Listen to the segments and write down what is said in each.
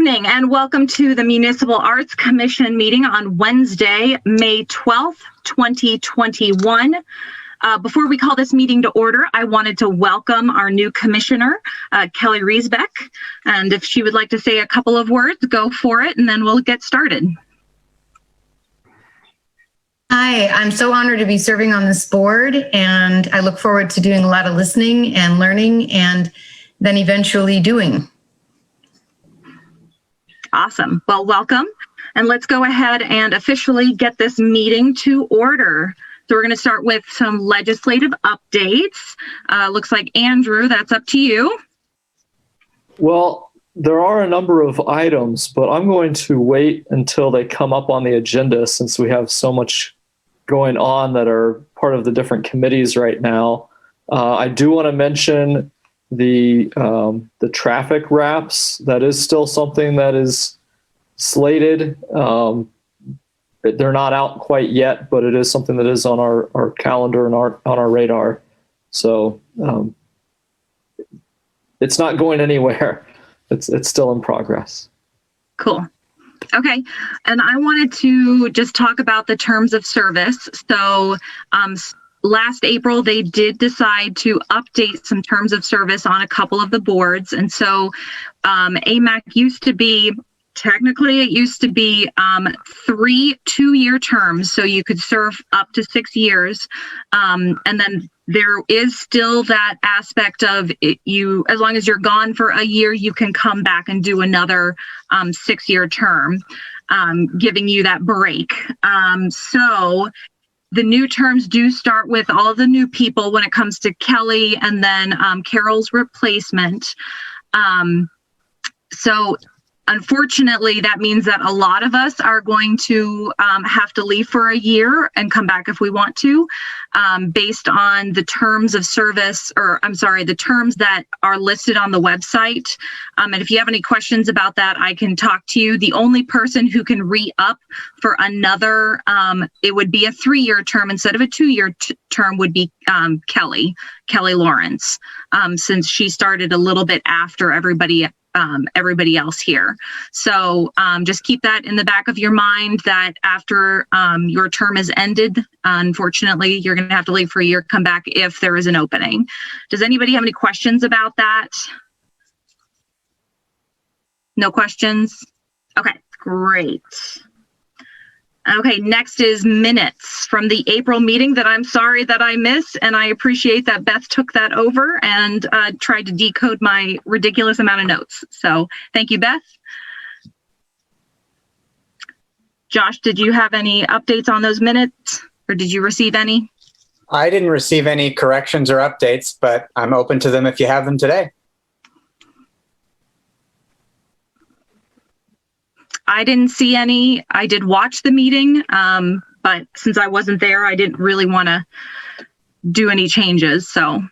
evening and welcome to the Municipal Arts Commission meeting on Wednesday, May 12th, 2021. Before we call this meeting to order, I wanted to welcome our new commissioner, Kelly Riesbeck. And if she would like to say a couple of words, go for it, and then we'll get started. Hi, I'm so honored to be serving on this board, and I look forward to doing a lot of listening and learning and then eventually doing. Awesome. Well, welcome. And let's go ahead and officially get this meeting to order. So we're going to start with some legislative updates. Looks like Andrew, that's up to you. Well, there are a number of items, but I'm going to wait until they come up on the agenda since we have so much going on that are part of the different committees right now. I do want to mention the traffic wraps. That is still something that is slated. They're not out quite yet, but it is something that is on our calendar and on our radar. So it's not going anywhere. It's still in progress. Cool. Okay. And I wanted to just talk about the terms of service. So last April, they did decide to update some terms of service on a couple of the boards. And so AMAC used to be, technically it used to be 3 2-year terms. So you could serve up to 6 years. And then there is still that aspect of it, as long as you're gone for a year, you can come back and do another 6-year term, giving you that break. So the new terms do start with all of the new people when it comes to Kelly and then Carol's replacement. So unfortunately, that means that a lot of us are going to have to leave for a year and come back if we want to, based on the terms of service, or I'm sorry, the terms that are listed on the website. And if you have any questions about that, I can talk to you. The only person who can re-up for another, it would be a 3-year term instead of a 2-year term would be Kelly Lawrence, since she started a little bit after everybody else here. So just keep that in the back of your mind that after your term is ended, unfortunately, you're going to have to leave for a year, come back if there is an opening. Does anybody have any questions about that? No questions? Okay, great. Okay, next is minutes from the April meeting that I'm sorry that I missed, and I appreciate that Beth took that over and tried to decode my ridiculous amount of notes. So thank you, Beth. Josh, did you have any updates on those minutes, or did you receive any? I didn't receive any corrections or updates, but I'm open to them if you have them today. I didn't see any. I did watch the meeting, but since I wasn't there, I didn't really want to do any changes. So,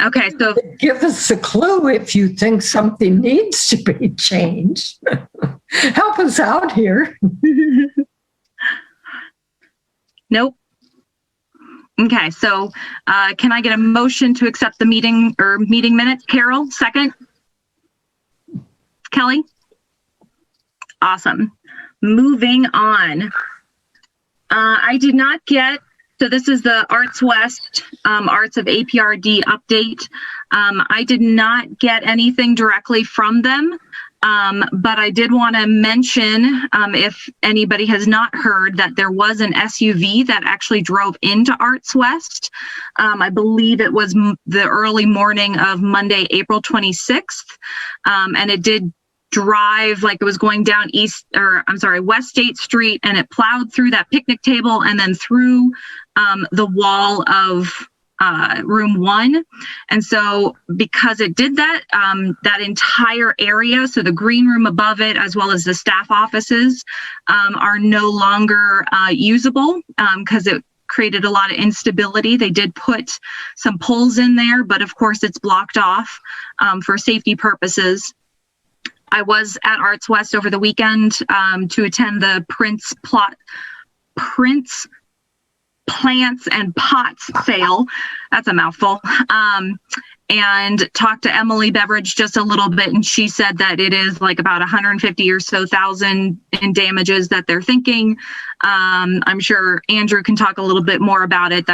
okay. So give us a clue if you think something needs to be changed. Help us out here. Nope. Okay. So, can I get a motion to accept the meeting minutes? Carol, second. Kelly? Awesome. Moving on. I did not get, so this is the Arts West, Arts of APRD update. I did not get anything directly from them, but I did want to mention, if anybody has not heard, that there was an SUV that actually drove into Arts West. I believe it was the early morning of Monday, April 26th, and it did drive like it was going down West State Street, and it plowed through that picnic table and then through the wall of room 1. And so because it did that, that entire area, so the green room above it, as well as the staff offices, are no longer usable because it created a lot of instability. They did put some poles in there, but of course it's blocked off for safety purposes. I was at Arts West over the weekend to attend the Prince Plants and Pots sale. That's a mouthful. and talked to Emily Beveridge just a little bit, and she said that it is like about 150 or so thousand in damages that they're thinking. I'm sure Andrew can talk a little bit more about it.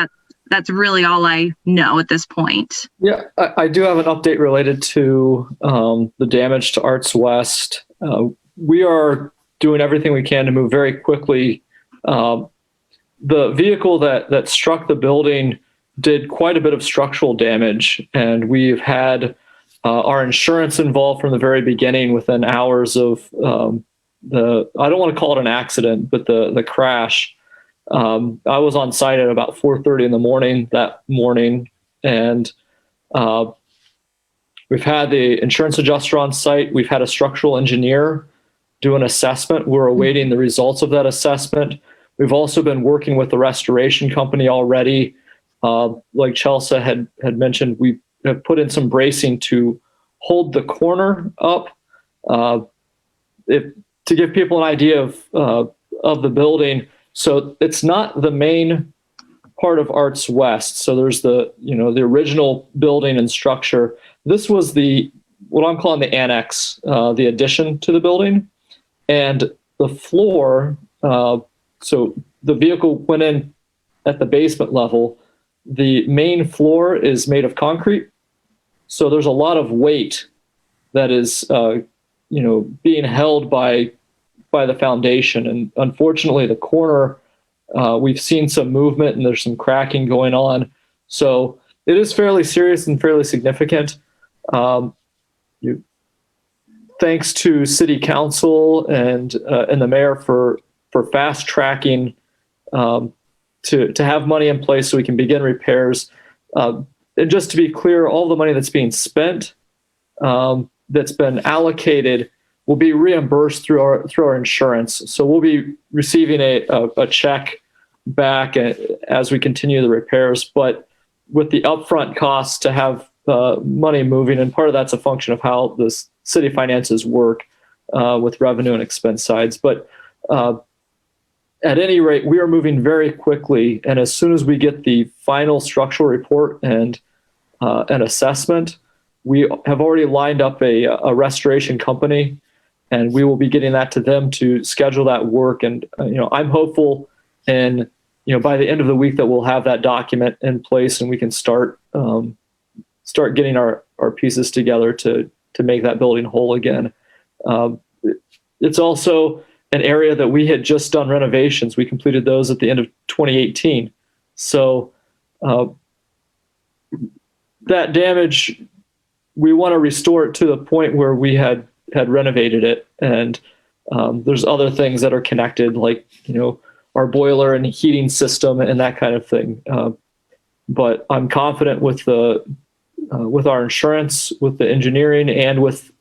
That's really all I know at this point. Yeah, I do have an update related to the damage to Arts West. We are doing everything we can to move very quickly. The vehicle that struck the building did quite a bit of structural damage, and we've had our insurance involved from the very beginning within hours of I don't want to call it an accident, but the crash. I was on site at about 4:30 in the morning that morning, and we've had the insurance adjuster on site. We've had a structural engineer do an assessment. We're awaiting the results of that assessment. We've also been working with the restoration company already. Like Chelsea had mentioned, we have put in some bracing to hold the corner up. To give people an idea of the building, so it's not the main part of Arts West. So there's the original building and structure. This was what I'm calling the annex, the addition to the building, and the floor. So the vehicle went in at the basement level. The main floor is made of concrete, so there's a lot of weight that is, being held by the foundation. And unfortunately, the corner, we've seen some movement and there's some cracking going on. So it is fairly serious and fairly significant. Thanks to City Council and the mayor for fast tracking to have money in place so we can begin repairs. And just to be clear, all the money that's being spent, that's been allocated, will be reimbursed through our insurance. So we'll be receiving a check back as we continue the repairs. But with the upfront costs to have money moving, and part of that's a function of how the city finances work with revenue and expense sides. But at any rate, we are moving very quickly, and as soon as we get the final structural report and an assessment, we have already lined up a restoration company, and we will be getting that to them to schedule that work. And I'm hopeful, and by the end of the week, that we'll have that document in place, and we can start getting our pieces together to make that building whole again. It's also an area that we had just done renovations. We completed those at the end of 2018. So that damage, we want to restore it to the point where we had renovated it. And there's other things that are connected, like, our boiler and heating system and that kind of thing. But I'm confident with our insurance, with the engineering, and with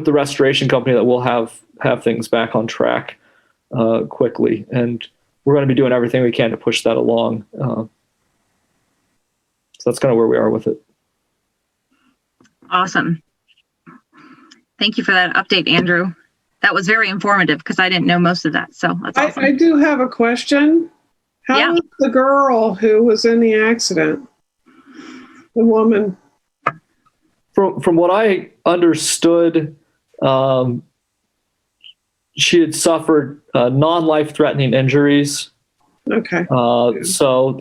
the restoration company that we'll have things back on track quickly. And we're going to be doing everything we can to push that along. So that's kind of where we are with it. Awesome. Thank you for that update, Andrew. That was very informative because I didn't know most of that. So that's awesome. I do have a question. How is the girl who was in the accident? The woman. From what I understood, she had suffered non-life-threatening injuries. Okay. So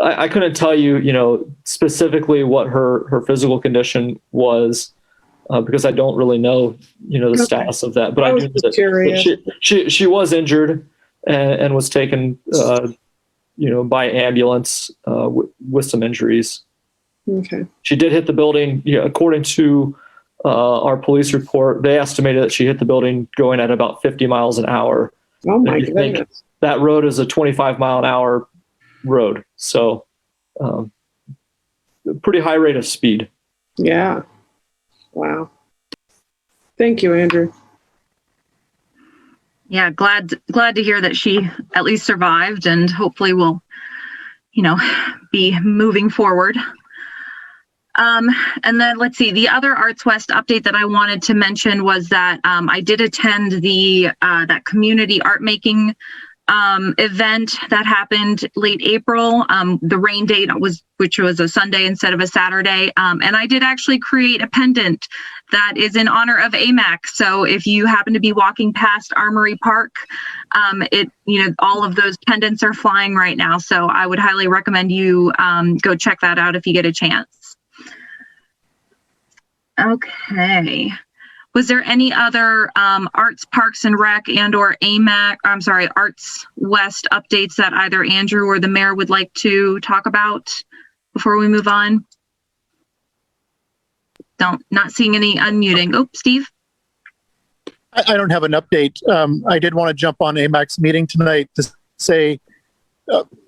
I couldn't tell you, specifically what her physical condition was because I don't really know, the status of that. But I do know that she was injured and was taken, by ambulance with some injuries. Okay. She did hit the building. According to our police report, they estimated that she hit the building going at about 50 miles an hour. Oh my goodness. That road is a 25-mile-an-hour road. So pretty high rate of speed. Yeah. Wow. Thank you, Andrew. Yeah, glad to hear that she at least survived, and hopefully will, be moving forward. And then let's see, the other Arts West update that I wanted to mention was that I did attend that community art making event that happened late April. The rain date which was a Sunday instead of a Saturday. And I did actually create a pendant that is in honor of AMAC. So if you happen to be walking past Armory Park, all of those pendants are flying right now. So I would highly recommend you go check that out if you get a chance. Okay. Was there any other Arts, Parks and Rec and or Arts West updates that either Andrew or the mayor would like to talk about before we move on? Not seeing any unmuting. Oh, Steve. I don't have an update. I did want to jump on AMAC's meeting tonight to say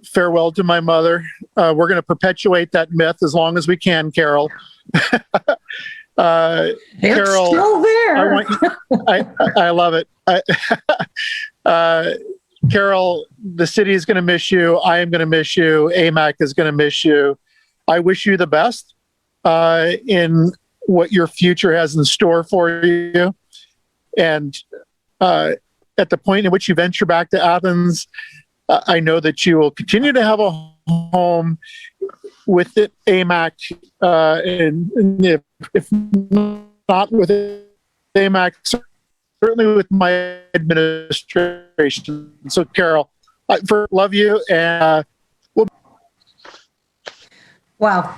farewell to my mother. We're going to perpetuate that myth as long as we can, Carol. It's Carol, still there. I love it. Carol, the city is going to miss you. I am going to miss you. AMAC is going to miss you. I wish you the best in what your future has in store for you. And at the point in which you venture back to Athens, I know that you will continue to have a home with it, AMAC, and if not with AMAC, certainly with my administration. So, Carol, I love you, and Wow.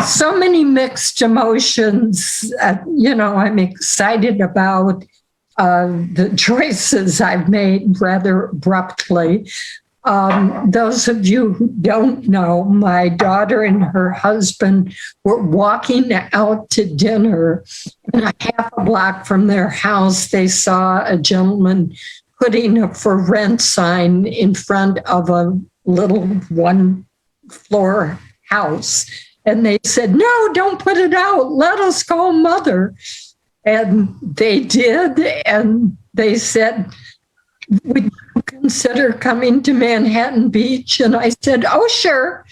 So many mixed emotions. I'm excited about the choices I've made rather abruptly. Those of you who don't know, my daughter and her husband were walking out to dinner, and a half a block from their house, they saw a gentleman putting a for rent sign in front of a little one-floor house. And they said, "No, don't put it out. Let us call Mother." And they did. And they said, "Would you consider coming to Manhattan Beach?" And I said, "Oh, sure."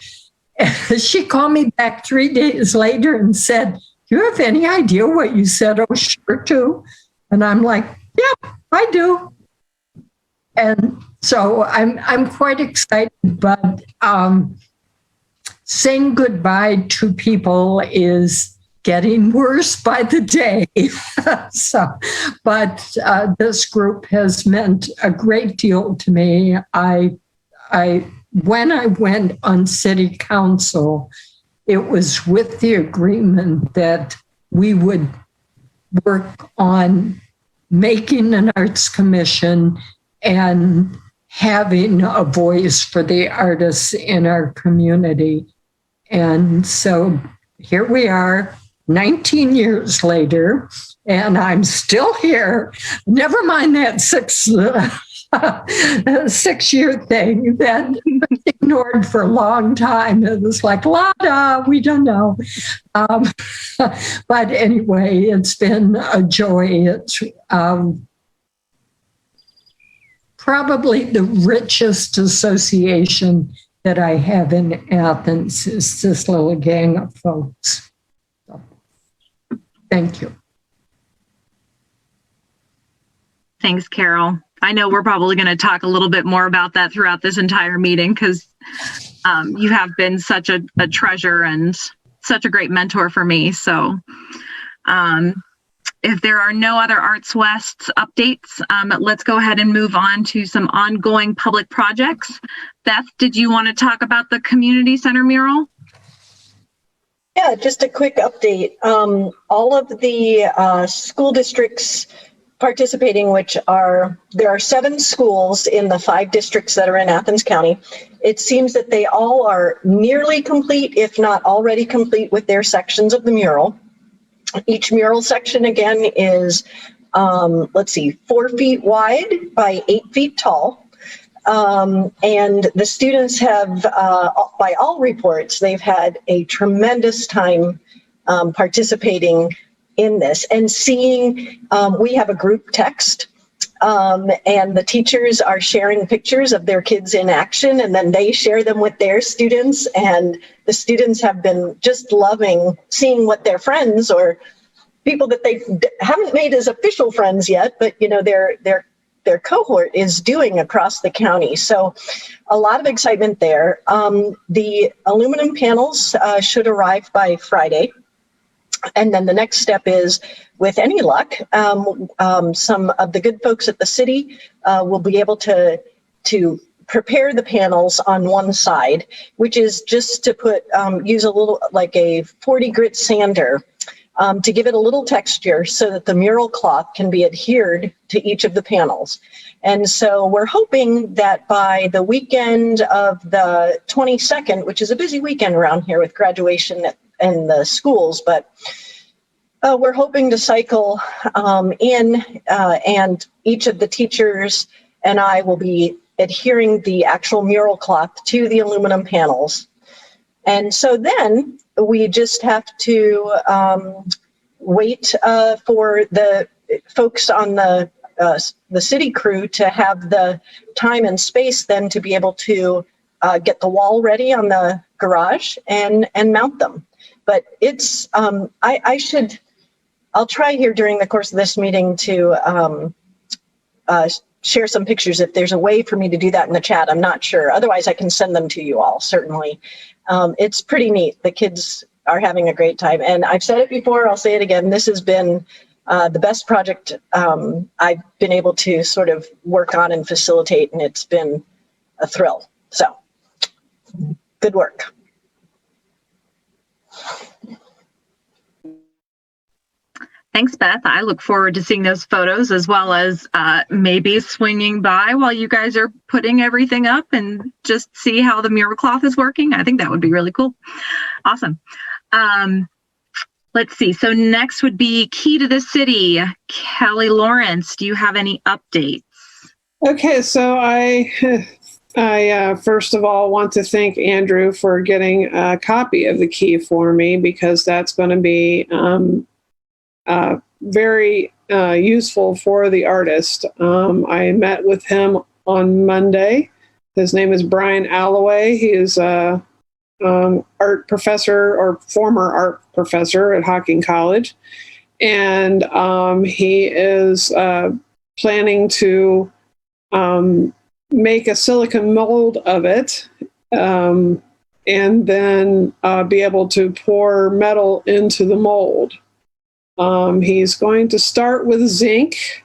And she called me back 3 days later and said, "Do you have any idea what you said 'oh, sure' to?" And I'm like, "Yeah, I do." And so I'm quite excited, but saying goodbye to people is getting worse by the day. But this group has meant a great deal to me. When I went on city council, it was with the agreement that we would work on making an arts commission and having a voice for the artists in our community. And so here we are, 19 years later, and I'm still here. Never mind that 6-year thing that was ignored for a long time. It was like, we don't know. But anyway, it's been a joy. It's probably the richest association that I have in Athens is this little gang of folks. So, thank you. Thanks, Carol. I know we're probably going to talk a little bit more about that throughout this entire meeting because you have been such a treasure and such a great mentor for me. So if there are no other Arts West updates, let's go ahead and move on to some ongoing public projects. Beth, did you want to talk about the community center mural? Yeah, just a quick update. All of the school districts participating, there are 7 schools in the 5 districts that are in Athens County. It seems that they all are nearly complete, if not already complete, with their sections of the mural. Each mural section, again, is, 4 feet wide by 8 feet tall. And the students have, by all reports, they've had a tremendous time participating in this and seeing, we have a group text, and the teachers are sharing pictures of their kids in action, and then they share them with their students, and the students have been just loving seeing what their friends or people that they haven't made as official friends yet, but they're their cohort is doing across the county. So a lot of excitement there. The aluminum panels should arrive by Friday. And then the next step is, with any luck, some of the good folks at the city will be able to prepare the panels on one side, which is just to use a little, like a 40 grit sander, to give it a little texture so that the mural cloth can be adhered to each of the panels. And so we're hoping that by the weekend of the 22nd, which is a busy weekend around here with graduation in the schools, but we're hoping to cycle in, and each of the teachers and I will be adhering the actual mural cloth to the aluminum panels. And so then we just have to wait for the folks on the city crew to have the time and space then to be able to get the wall ready on the garage and mount them. But it's, I'll try here during the course of this meeting to share some pictures if there's a way for me to do that in the chat. I'm not sure. Otherwise, I can send them to you all, certainly. It's pretty neat. The kids are having a great time. And I've said it before, I'll say it again. This has been the best project I've been able to sort of work on and facilitate, and it's been a thrill. So, good work. Thanks, Beth. I look forward to seeing those photos, as well as maybe swinging by while you guys are putting everything up and just see how the mural cloth is working. I think that would be really cool. Awesome. Let's see. So next would be Key to the City. Kelly Lawrence, do you have any updates? Okay, so I first of all want to thank Andrew for getting a copy of the key for me, because that's going to be very useful for the artist. I met with him on Monday. His name is Brian Alloway. He is a art professor, or former art professor at Hocking College. And he is planning to make a silicon mold of it, and then be able to pour metal into the mold. He's going to start with zinc.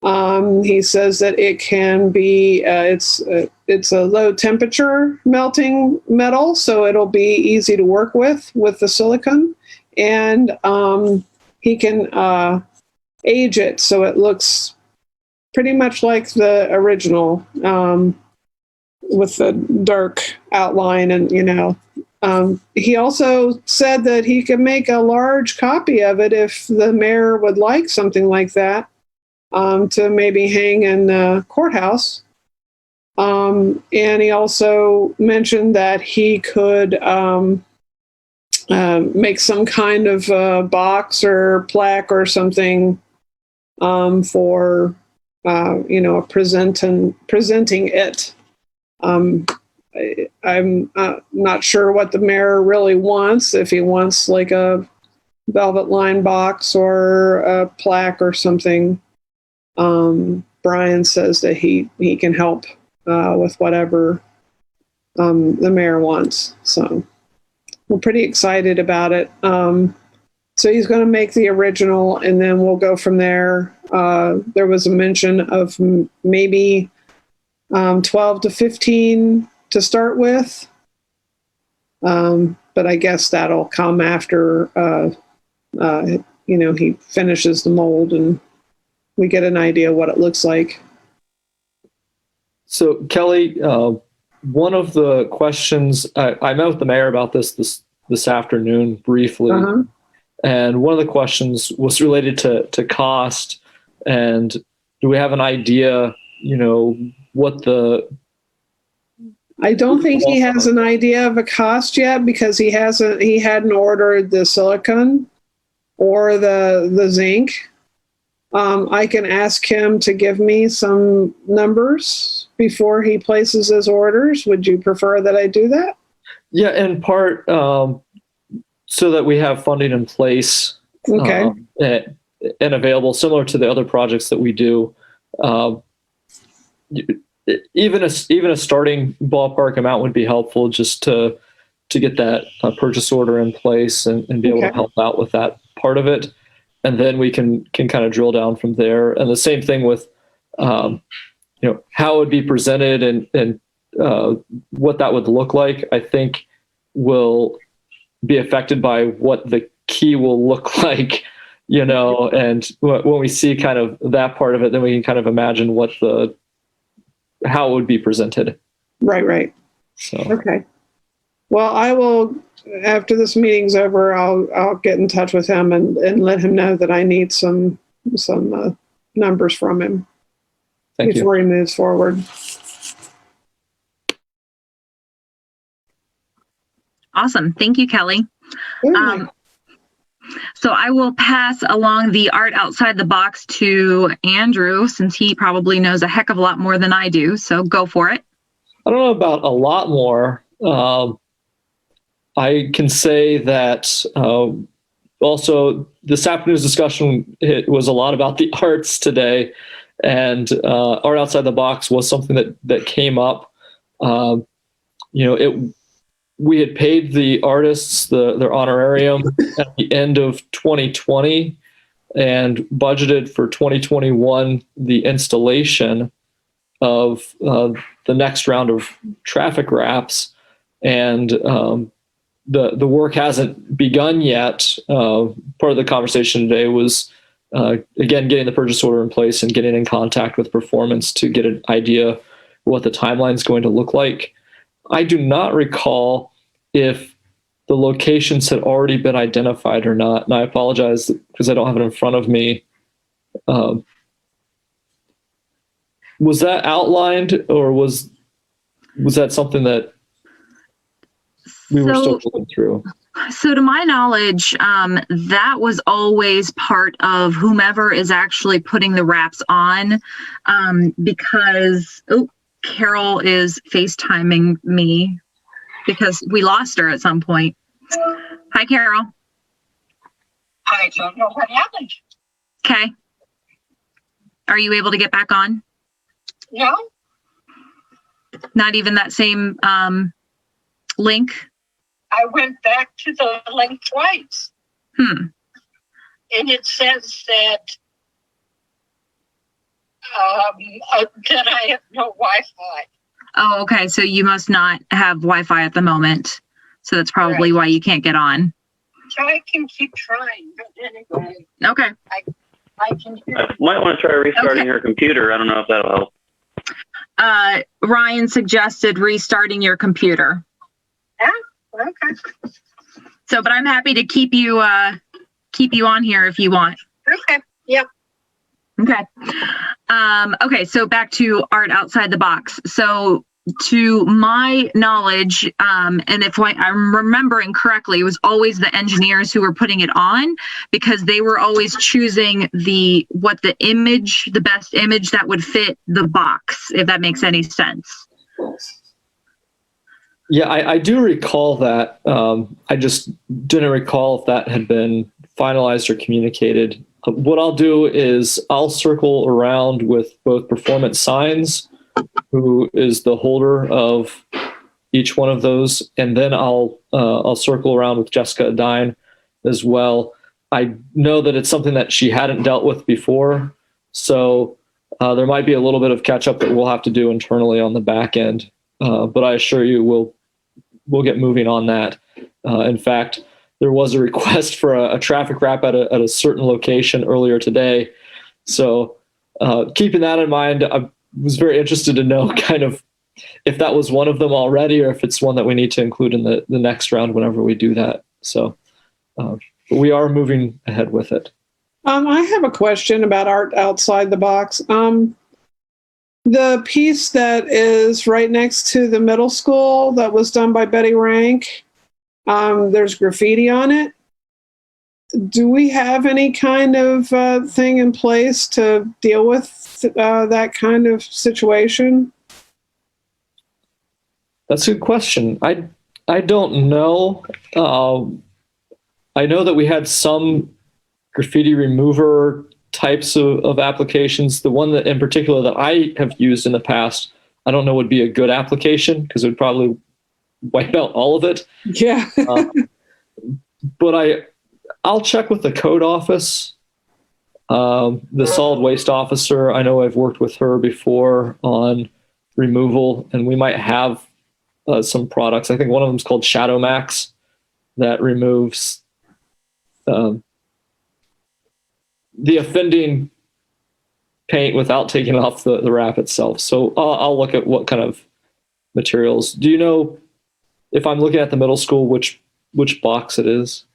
He says that it can be, it's a low temperature melting metal, so it'll be easy to work with the silicon. And he can age it so it looks pretty much like the original, with the dark outline and, he also said that he could make a large copy of it if the mayor would like something like that, to maybe hang in the courthouse. And he also mentioned that he could make some kind of box or plaque or something for presenting it. I'm not sure what the mayor really wants, if he wants like a velvet lined box or a plaque or something. Brian says that he can help with whatever the mayor wants. So we're pretty excited about it. So he's going to make the original, and then we'll go from there. There was a mention of maybe 12 to 15 to start with. But I guess that'll come after, he finishes the mold and we get an idea what it looks like. So Kelly, one of the questions, I met with the mayor about this afternoon briefly. Uh-huh. And one of the questions was related to cost. And do we have an idea, what I don't think he has an idea of a cost yet, because he hadn't ordered the silicon or the zinc. I can ask him to give me some numbers before he places his orders. Would you prefer that I do that? Yeah, in part, so that we have funding in place, okay, and available, similar to the other projects that we do. even a starting ballpark amount would be helpful, just to get that purchase order in place and be able to Okay. help out with that part of it. And then we can kind of drill down from there. And the same thing with, how it would be presented and what that would look like, I think will be affected by what the key will look like, and when we see kind of that part of it, then we can kind of imagine how it would be presented. Right. So, Okay. Well, I will, after this meeting's over, I'll get in touch with him and let him know that I need some numbers from him thank you. before he moves forward. Awesome. Thank you, Kelly. Certainly. So I will pass along the art outside the box to Andrew, since he probably knows a heck of a lot more than I do. So go for it. I don't know about a lot more. I can say that also this afternoon's discussion, it was a lot about the arts today, and art outside the box was something that came up. We had paid the artists their honorarium at the end of 2020 and budgeted for 2021 the installation of the next round of traffic wraps, and the work hasn't begun yet. Part of the conversation today was again getting the purchase order in place and getting in contact with Performance to get an idea what the timeline is going to look like. I do not recall if the locations had already been identified or not, and I apologize because I don't have it in front of me. Was that outlined, or was that something that we were still going through? So to my knowledge, that was always part of whomever is actually putting the wraps on, because, Carol is FaceTiming me because we lost her at some point. Hi, Carol. I don't know what happened. Okay. Are you able to get back on? No, Not even that same link? I went back to the link twice, Hmm. and it says that that I have no Wi-Fi. Oh, okay. So you must not have Wi-Fi at the moment. So that's probably Right. why you can't get on. So I can keep trying, but anyway, Okay. I can hear. Might want to try restarting Okay. her computer. I don't know if that'll help. Ryan suggested restarting your computer. Okay. So, but I'm happy to keep you on here if you want. Okay. Yep. Okay. Okay. So back to art outside the box. So to my knowledge, and if I'm remembering correctly, it was always the engineers who were putting it on, because they were always choosing the best image that would fit the box, if that makes any sense. Yeah, I do recall that. I just didn't recall if that had been finalized or communicated. What I'll do is I'll circle around with both Performance Signs, who is the holder of each one of those, and then I'll circle around with Jessica Adine as well. I know that it's something that she hadn't dealt with before, so there might be a little bit of catch up that we'll have to do internally on the back end. But I assure you, we'll get moving on that. In fact, there was a request for a traffic wrap at a certain location earlier today. So keeping that in mind, I was very interested to know kind of if that was one of them already, or if it's one that we need to include in the next round whenever we do that. So but we are moving ahead with it. I have a question about art outside the box. The piece that is right next to the middle school that was done by Betty Rank, there's graffiti on it. Do we have any kind of thing in place to deal with that kind of situation? That's a good question. I don't know. I know that we had some graffiti remover types of applications. The one that in particular that I have used in the past, I don't know would be a good application because it would probably wipe out all of it. Yeah. But I'll check with the code office. The solid waste officer, I know I've worked with her before on removal, and we might have some products. I think one of them is called Shadow Max that removes the offending paint without taking off the wrap itself. So I'll look at what kind of materials. Do you know if I'm looking at the middle school, which box it is?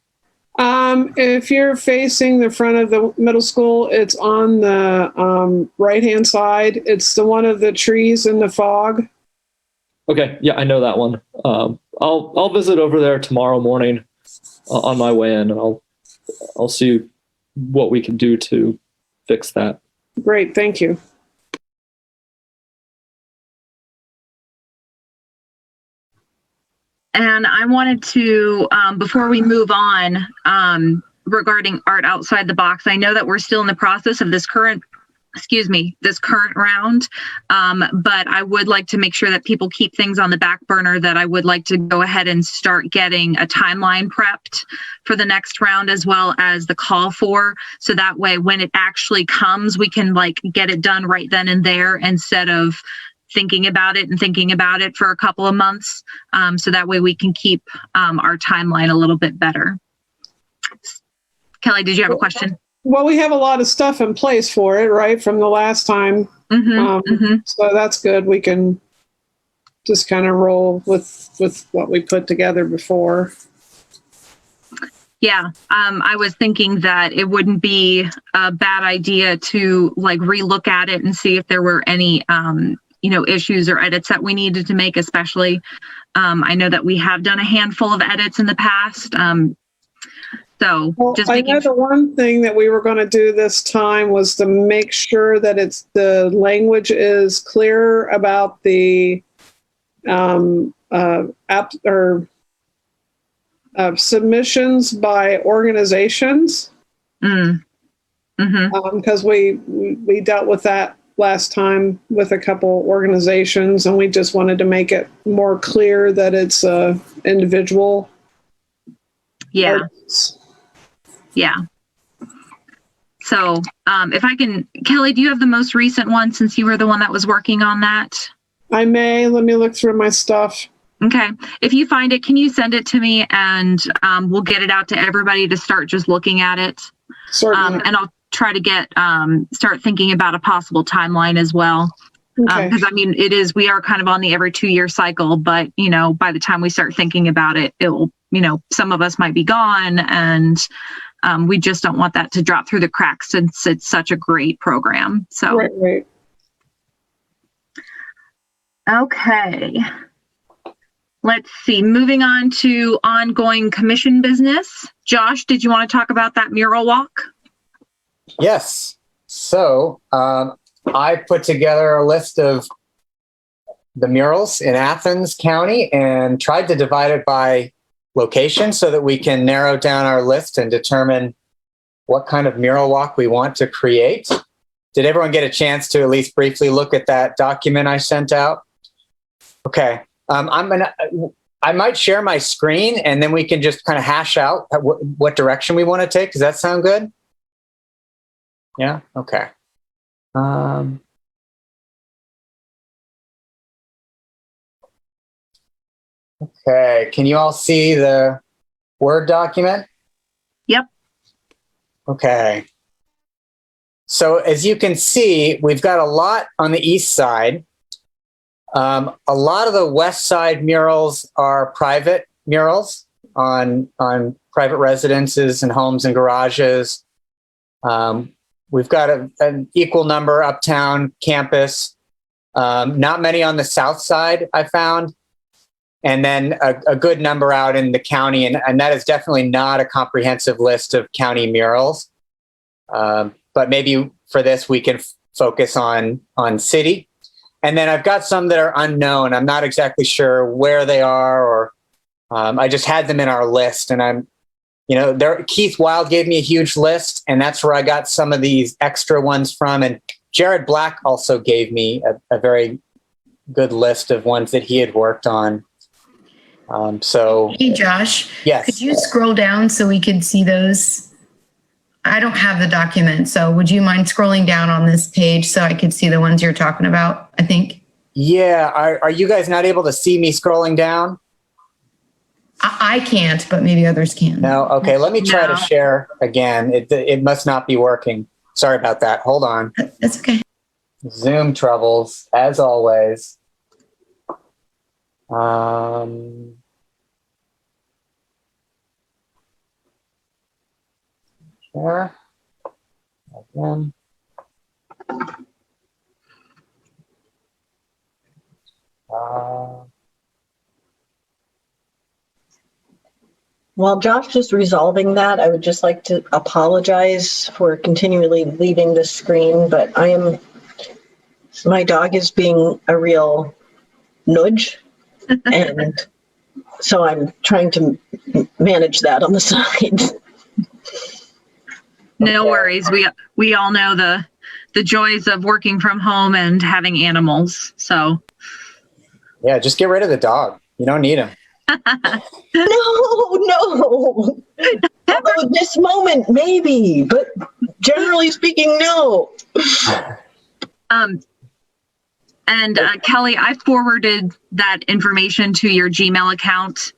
If you're facing the front of the middle school, it's on the right-hand side. It's the one of the trees in the fog. Okay, yeah, I know that one. I'll visit over there tomorrow morning on my way in, and I'll see what we can do to fix that. Great, thank you. And I wanted to, before we move on, regarding art outside the box, I know that we're still in the process of this current round. But I would like to make sure that people keep things on the back burner, that I would like to go ahead and start getting a timeline prepped for the next round, as well as the call for. So that way, when it actually comes, we can get it done right then and there instead of thinking about it for a couple of months. So that way we can keep our timeline a little bit better. Kelly, did you have a question? Well, we have a lot of stuff in place for it, right, from the last time. So that's good. We can just kind of roll with what we put together before. Yeah, I was thinking that it wouldn't be a bad idea to relook at it and see if there were any issues or edits that we needed to make, especially. I know that we have done a handful of edits in the past. So just I know the one thing that we were going to do this time was to make sure that the language is clear about the submissions by organizations. Because we dealt with that last time with a couple organizations, and we just wanted to make it more clear that it's individual. Yeah. Artists. Yeah. So if I can, Kelly, do you have the most recent one since you were the one that was working on that? I may. Let me look through my stuff. Okay. If you find it, can you send it to me, and we'll get it out to everybody to start just looking at it. Certainly. And I'll try to get start thinking about a possible timeline as well. Okay. Because we are kind of on the every 2-year cycle, but by the time we start thinking about it, it'll some of us might be gone, and we just don't want that to drop through the cracks since it's such a great program. So Right. Okay. Let's see. Moving on to ongoing commission business. Josh, did you want to talk about that mural walk? Yes. So I put together a list of the murals in Athens County and tried to divide it by location so that we can narrow down our list and determine what kind of mural walk we want to create. Did everyone get a chance to at least briefly look at that document I sent out? Okay. I might share my screen, and then we can just kind of hash out what direction we want to take. Does that sound good? Yeah? Okay. Okay. Can you all see the Word document? Yep. Okay. So as you can see, we've got a lot on the east side. A lot of the west side murals are private murals on private residences and homes and garages. We've got an equal number uptown campus. Not many on the south side, I found. And then a good number out in the county. And that is definitely not a comprehensive list of county murals. But maybe for this, we can focus on city. And then I've got some that are unknown. I'm not exactly sure where they are, or I just had them in our list, and Keith Wild gave me a huge list, and that's where I got some of these extra ones from. And Jared Black also gave me a very good list of ones that he had worked on. Hey, Josh. Yes. Could you scroll down so we could see those? I don't have the document, so would you mind scrolling down on this page so I could see the ones you're talking about, I think? Yeah. Are you guys not able to see me scrolling down? I can't, but maybe others can. No? Okay, let me try No. to share again. It must not be working. Sorry about that. Hold on. That's okay. Zoom troubles, as always. Share. Again. While Josh is resolving that, I would just like to apologize for continually leaving the screen, but my dog is being a real nudge. And so I'm trying to manage that on the side. No worries. We all know the joys of working from home and having animals. So Yeah, just get rid of the dog. You don't need him. No. Although this moment, maybe, but generally speaking, no. And Kelly, I forwarded that information to your Gmail account.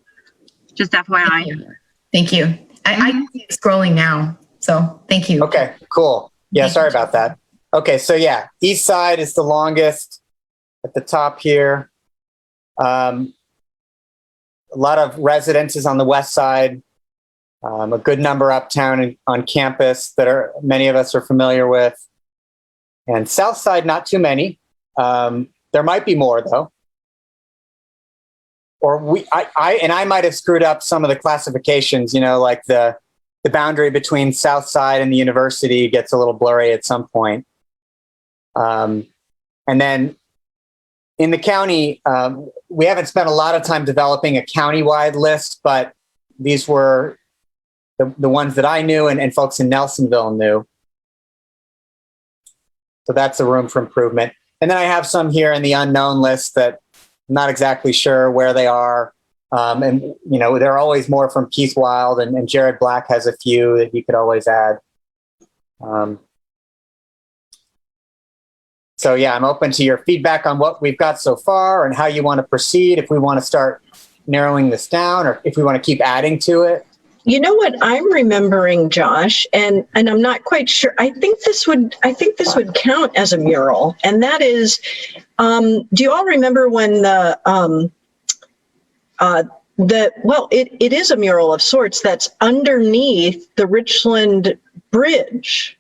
Just FYI. Thank you. I can see it scrolling now, so thank you. Okay, cool. Yeah, sorry about that. Okay, so yeah, east side is the longest at the top here. A lot of residences on the west side, a good number uptown on campus that many of us are familiar with. And south side, not too many. There might be more though. Or I might have screwed up some of the classifications, like the boundary between south side and the university gets a little blurry at some point. And then in the county, we haven't spent a lot of time developing a county-wide list, but these were the ones that I knew and folks in Nelsonville knew. So that's a room for improvement. And then I have some here in the unknown list that I'm not exactly sure where they are. And, there are always more from Keith Wild, and Jared Black has a few that he could always add. So yeah, I'm open to your feedback on what we've got so far and how you want to proceed, if we want to start narrowing this down or if we want to keep adding to it. You know what I'm remembering, Josh, and I'm not quite sure. I think this would count as a mural, and that is, do you all remember when it is a mural of sorts that's underneath the Richland Bridge.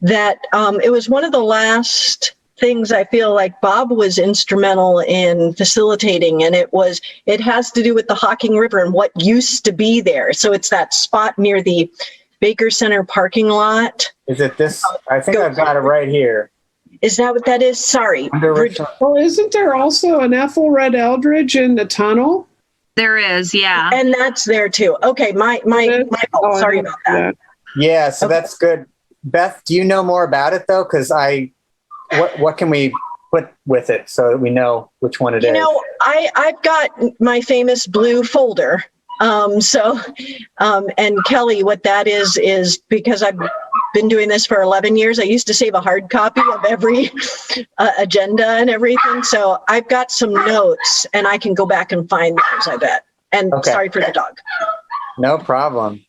That it was one of the last things I feel like Bob was instrumental in facilitating, and it has to do with the Hocking River and what used to be there. So it's that spot near the Baker Center parking lot. Is it this? I think I've got it right here. Is that what that is? Sorry. Well, isn't there also an Ethelred Eldridge in the tunnel? There is, yeah. And that's there too. Okay, my fault. Sorry about that. Yeah, so that's good. Beth, do you know more about it though? Because what can we put with it so that we know which one it is? I've got my famous blue folder. And Kelly, what that is because I've been doing this for 11 years. I used to save a hard copy of every agenda and everything. So I've got some notes and I can go back and find those, I bet. And Okay. Sorry for the dog. No problem.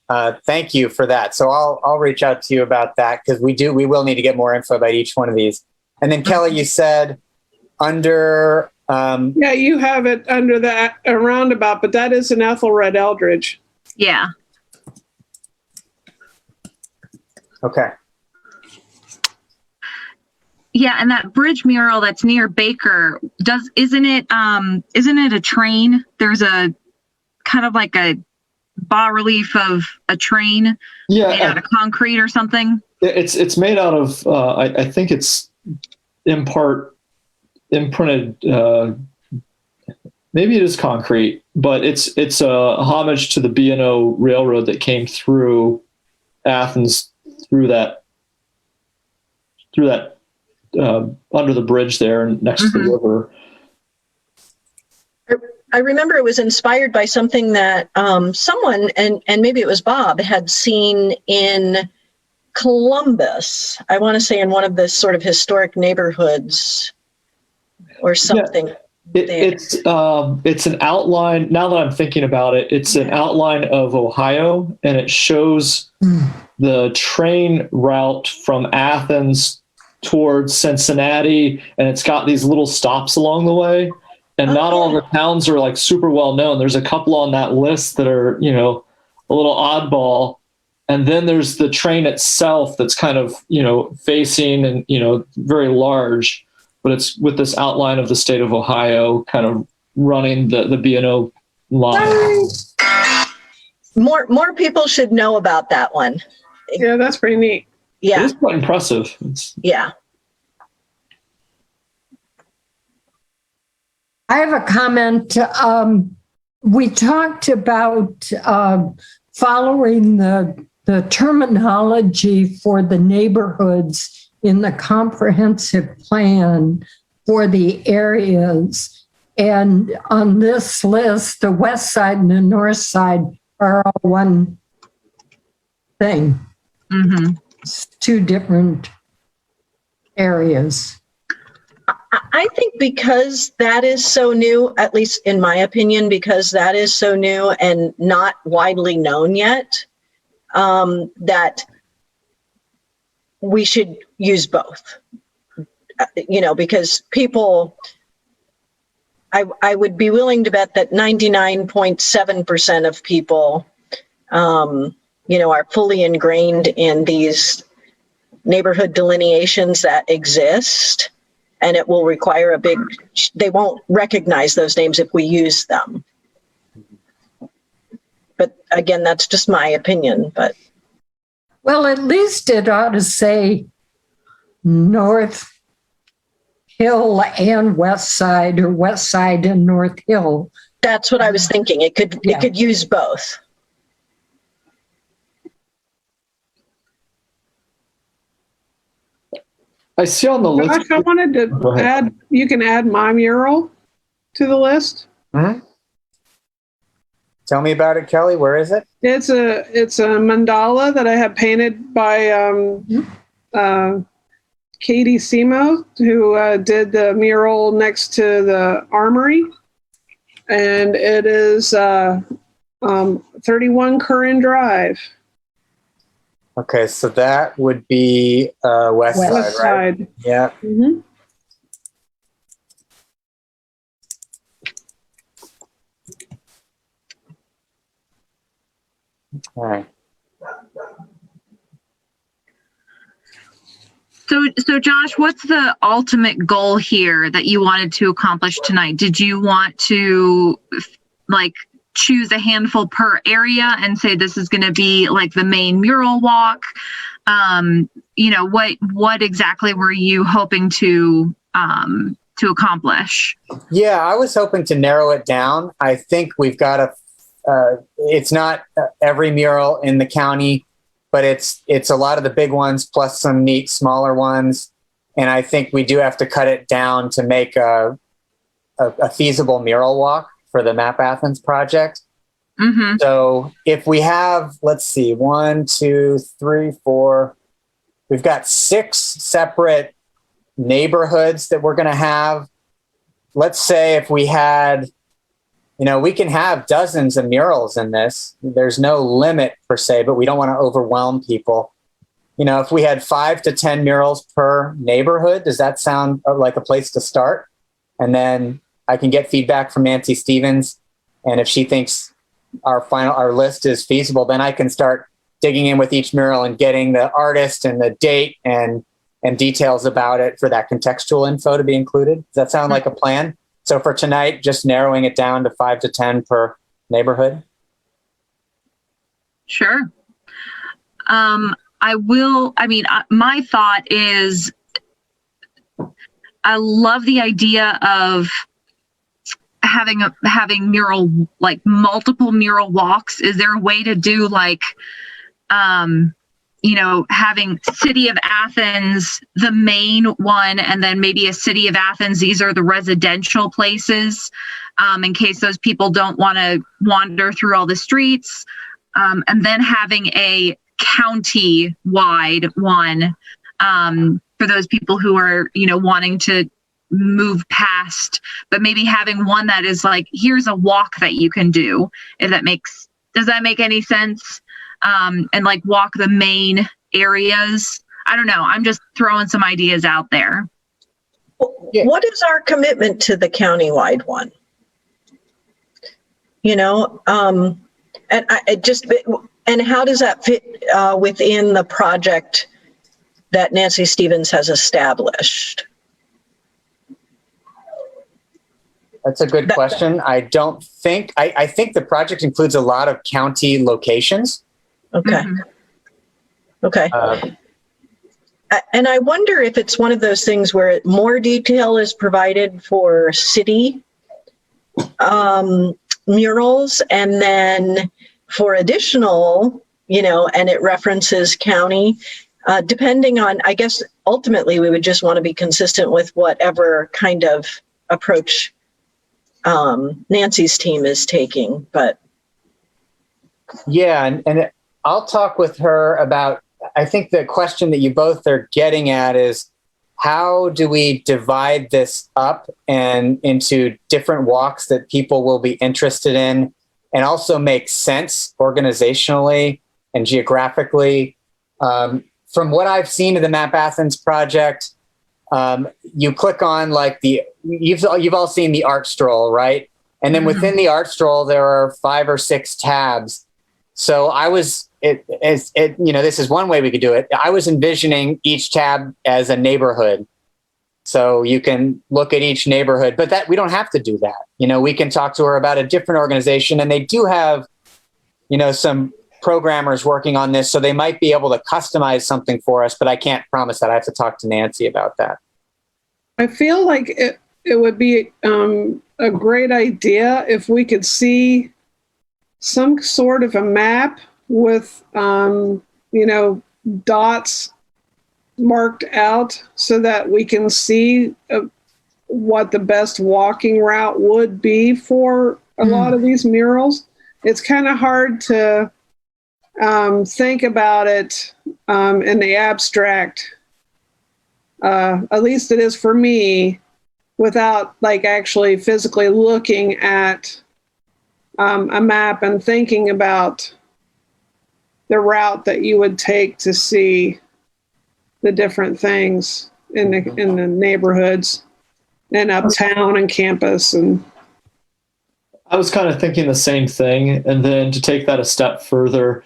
Thank you for that. So I'll reach out to you about that because we will need to get more info about each one of these. And then Kelly, you said under. Yeah, you have it under that roundabout, but that is an Ethelred Eldridge. Yeah. Okay. Yeah, and that bridge mural that's near Baker, isn't it a train? There's a kind of like a bas relief of a train made out of concrete or something. It's made out of I think it's in part imprinted, maybe it is concrete, but it's a homage to the B&O Railroad that came through Athens through that under the bridge there next to the river. I remember it was inspired by something that someone, and maybe it was Bob, had seen in Columbus. I want to say in one of the sort of historic neighborhoods or something. Yeah. It's an outline. Now that I'm thinking about it, it's an outline of Ohio, and it shows the train route from Athens towards Cincinnati, and it's got these little stops along the way. And not all the towns are like super well known. There's a couple on that list that are, you know, a little oddball. And then there's the train itself that's kind of, you know, facing and, you know, very large, but it's with this outline of the state of Ohio kind of running the B&O line. More people should know about that one. Yeah, that's pretty neat. Yeah. It is quite impressive. Yeah. I have a comment. We talked about following the terminology for the neighborhoods in the comprehensive plan for the areas. And on this list, the west side and the north side are all one thing. Mm-hmm. It's two different areas. I think because that is so new, at least in my opinion, because that is so new and not widely known yet, that we should use both. You know, because people, I would be willing to bet that 99.7% of people, you know, are fully ingrained in these neighborhood delineations that exist. And it will require they won't recognize those names if we use them. But again, that's just my opinion, but. Well, at least it ought to say North Hill and West Side, or West Side and North Hill. That's what I was thinking. It could use both. I see on the list. Josh, I wanted to add, you can add my mural to the list. Mm-hmm. Tell me about it, Kelly. Where is it? It's a mandala that I have painted by Katie Simo, who did the mural next to the armory. And it is 31 Curran Drive. Okay, so that would be west side, right? Side. Yeah. Mm-hmm. All right. So Josh, what's the ultimate goal here that you wanted to accomplish tonight? Did you want to like choose a handful per area and say this is going to be like the main mural walk? You know, what exactly were you hoping to accomplish? Yeah, I was hoping to narrow it down. I think we've got it's not every mural in the county, but it's a lot of the big ones plus some neat smaller ones. And I think we do have to cut it down to make a feasible mural walk for the Map Athens project. Mm-hmm. So if we have, let's see, 1, 2, 3, 4, we've got 6 separate neighborhoods that we're going to have. Let's say if we had, you know, we can have dozens of murals in this. There's no limit per se, but we don't want to overwhelm people. You know, if we had 5 to 10 murals per neighborhood, does that sound like a place to start? And then I can get feedback from Nancy Stevens. And if she thinks our list is feasible, then I can start digging in with each mural and getting the artist and the date and details about it for that contextual info to be included. Does that sound like a plan? So for tonight, just narrowing it down to 5 to 10 per neighborhood. Sure. My thought is I love the idea of having mural, like multiple mural walks? Is there a way to do like, having City of Athens, the main one, and then maybe a City of Athens, these are the residential places, in case those people don't want to wander through all the streets, and then having a county-wide one, for those people who are, wanting to move past, but maybe having one that is like, here's a walk that you can do, does that make any sense? And like walk the main areas. I don't know. I'm just throwing some ideas out there. What is our commitment to the countywide one? And how does that fit within the project that Nancy Stevens has established? That's a good question. I don't think, I think the project includes a lot of county locations. Okay. Mm-hmm. Okay. And I wonder if it's one of those things where more detail is provided for city murals, and then for additional, and it references county, depending on, I guess, ultimately we would just want to be consistent with whatever kind of approach Nancy's team is taking, but. Yeah. And I'll talk with her about, I think the question that you both are getting at is, how do we divide this up and into different walks that people will be interested in, and also make sense organizationally and geographically? From what I've seen of the Map Athens project, you click on like you've all seen the art stroll, right? And then within the art stroll, there are 5 or 6 tabs. So this is one way we could do it. I was envisioning each tab as a neighborhood. So you can look at each neighborhood, but that we don't have to do that. We can talk to her about a different organization, and they do have, some programmers working on this. So they might be able to customize something for us, but I can't promise that. I have to talk to Nancy about that. I feel like it would be a great idea if we could see some sort of a map with, dots marked out so that we can see what the best walking route would be for a lot of these murals. It's kind of hard to think about it in the abstract. At least it is for me, without like actually physically looking at a map and thinking about the route that you would take to see the different things in the neighborhoods and uptown and campus. And I was kind of thinking the same thing. And then to take that a step further,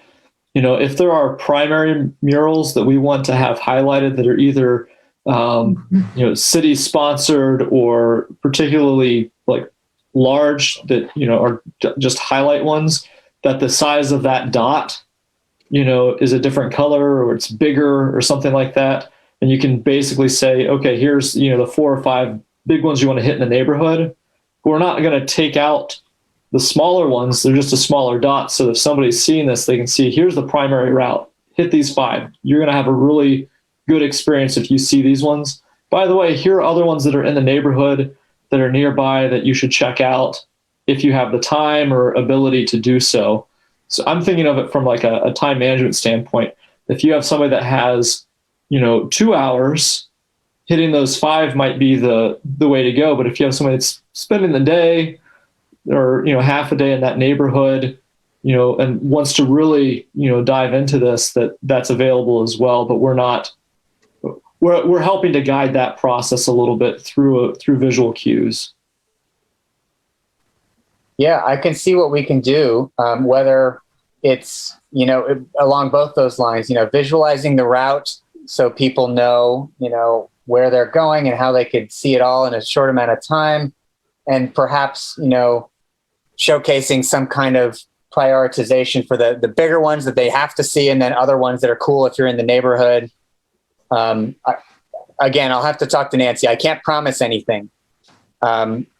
if there are primary murals that we want to have highlighted that are either city sponsored or particularly like large, that are just highlight ones, that the size of that dot is a different color or it's bigger or something like that, and you can basically say, okay, here's the 4 or 5 big ones you want to hit in the neighborhood. We're not going to take out the smaller ones. They're just a smaller dot, so if somebody's seeing this, they can see, here's the primary route, hit these 5. You're going to have a really good experience if you see these ones. By the way, here are other ones that are in the neighborhood that are nearby that you should check out if you have the time or ability to do so. So I'm thinking of it from like a time management standpoint. If you have somebody that has, 2 hours, hitting those 5 might be the way to go. But if you have somebody that's spending the day or, half a day in that neighborhood, and wants to really, dive into this, that's available as well. But we're helping to guide that process a little bit through visual cues. Yeah, I can see what we can do, whether it's, along both those lines, visualizing the route so people know, where they're going and how they could see it all in a short amount of time. And perhaps, showcasing some kind of prioritization for the bigger ones that they have to see, and then other ones that are cool if you're in the neighborhood. Again, I'll have to talk to Nancy. I can't promise anything.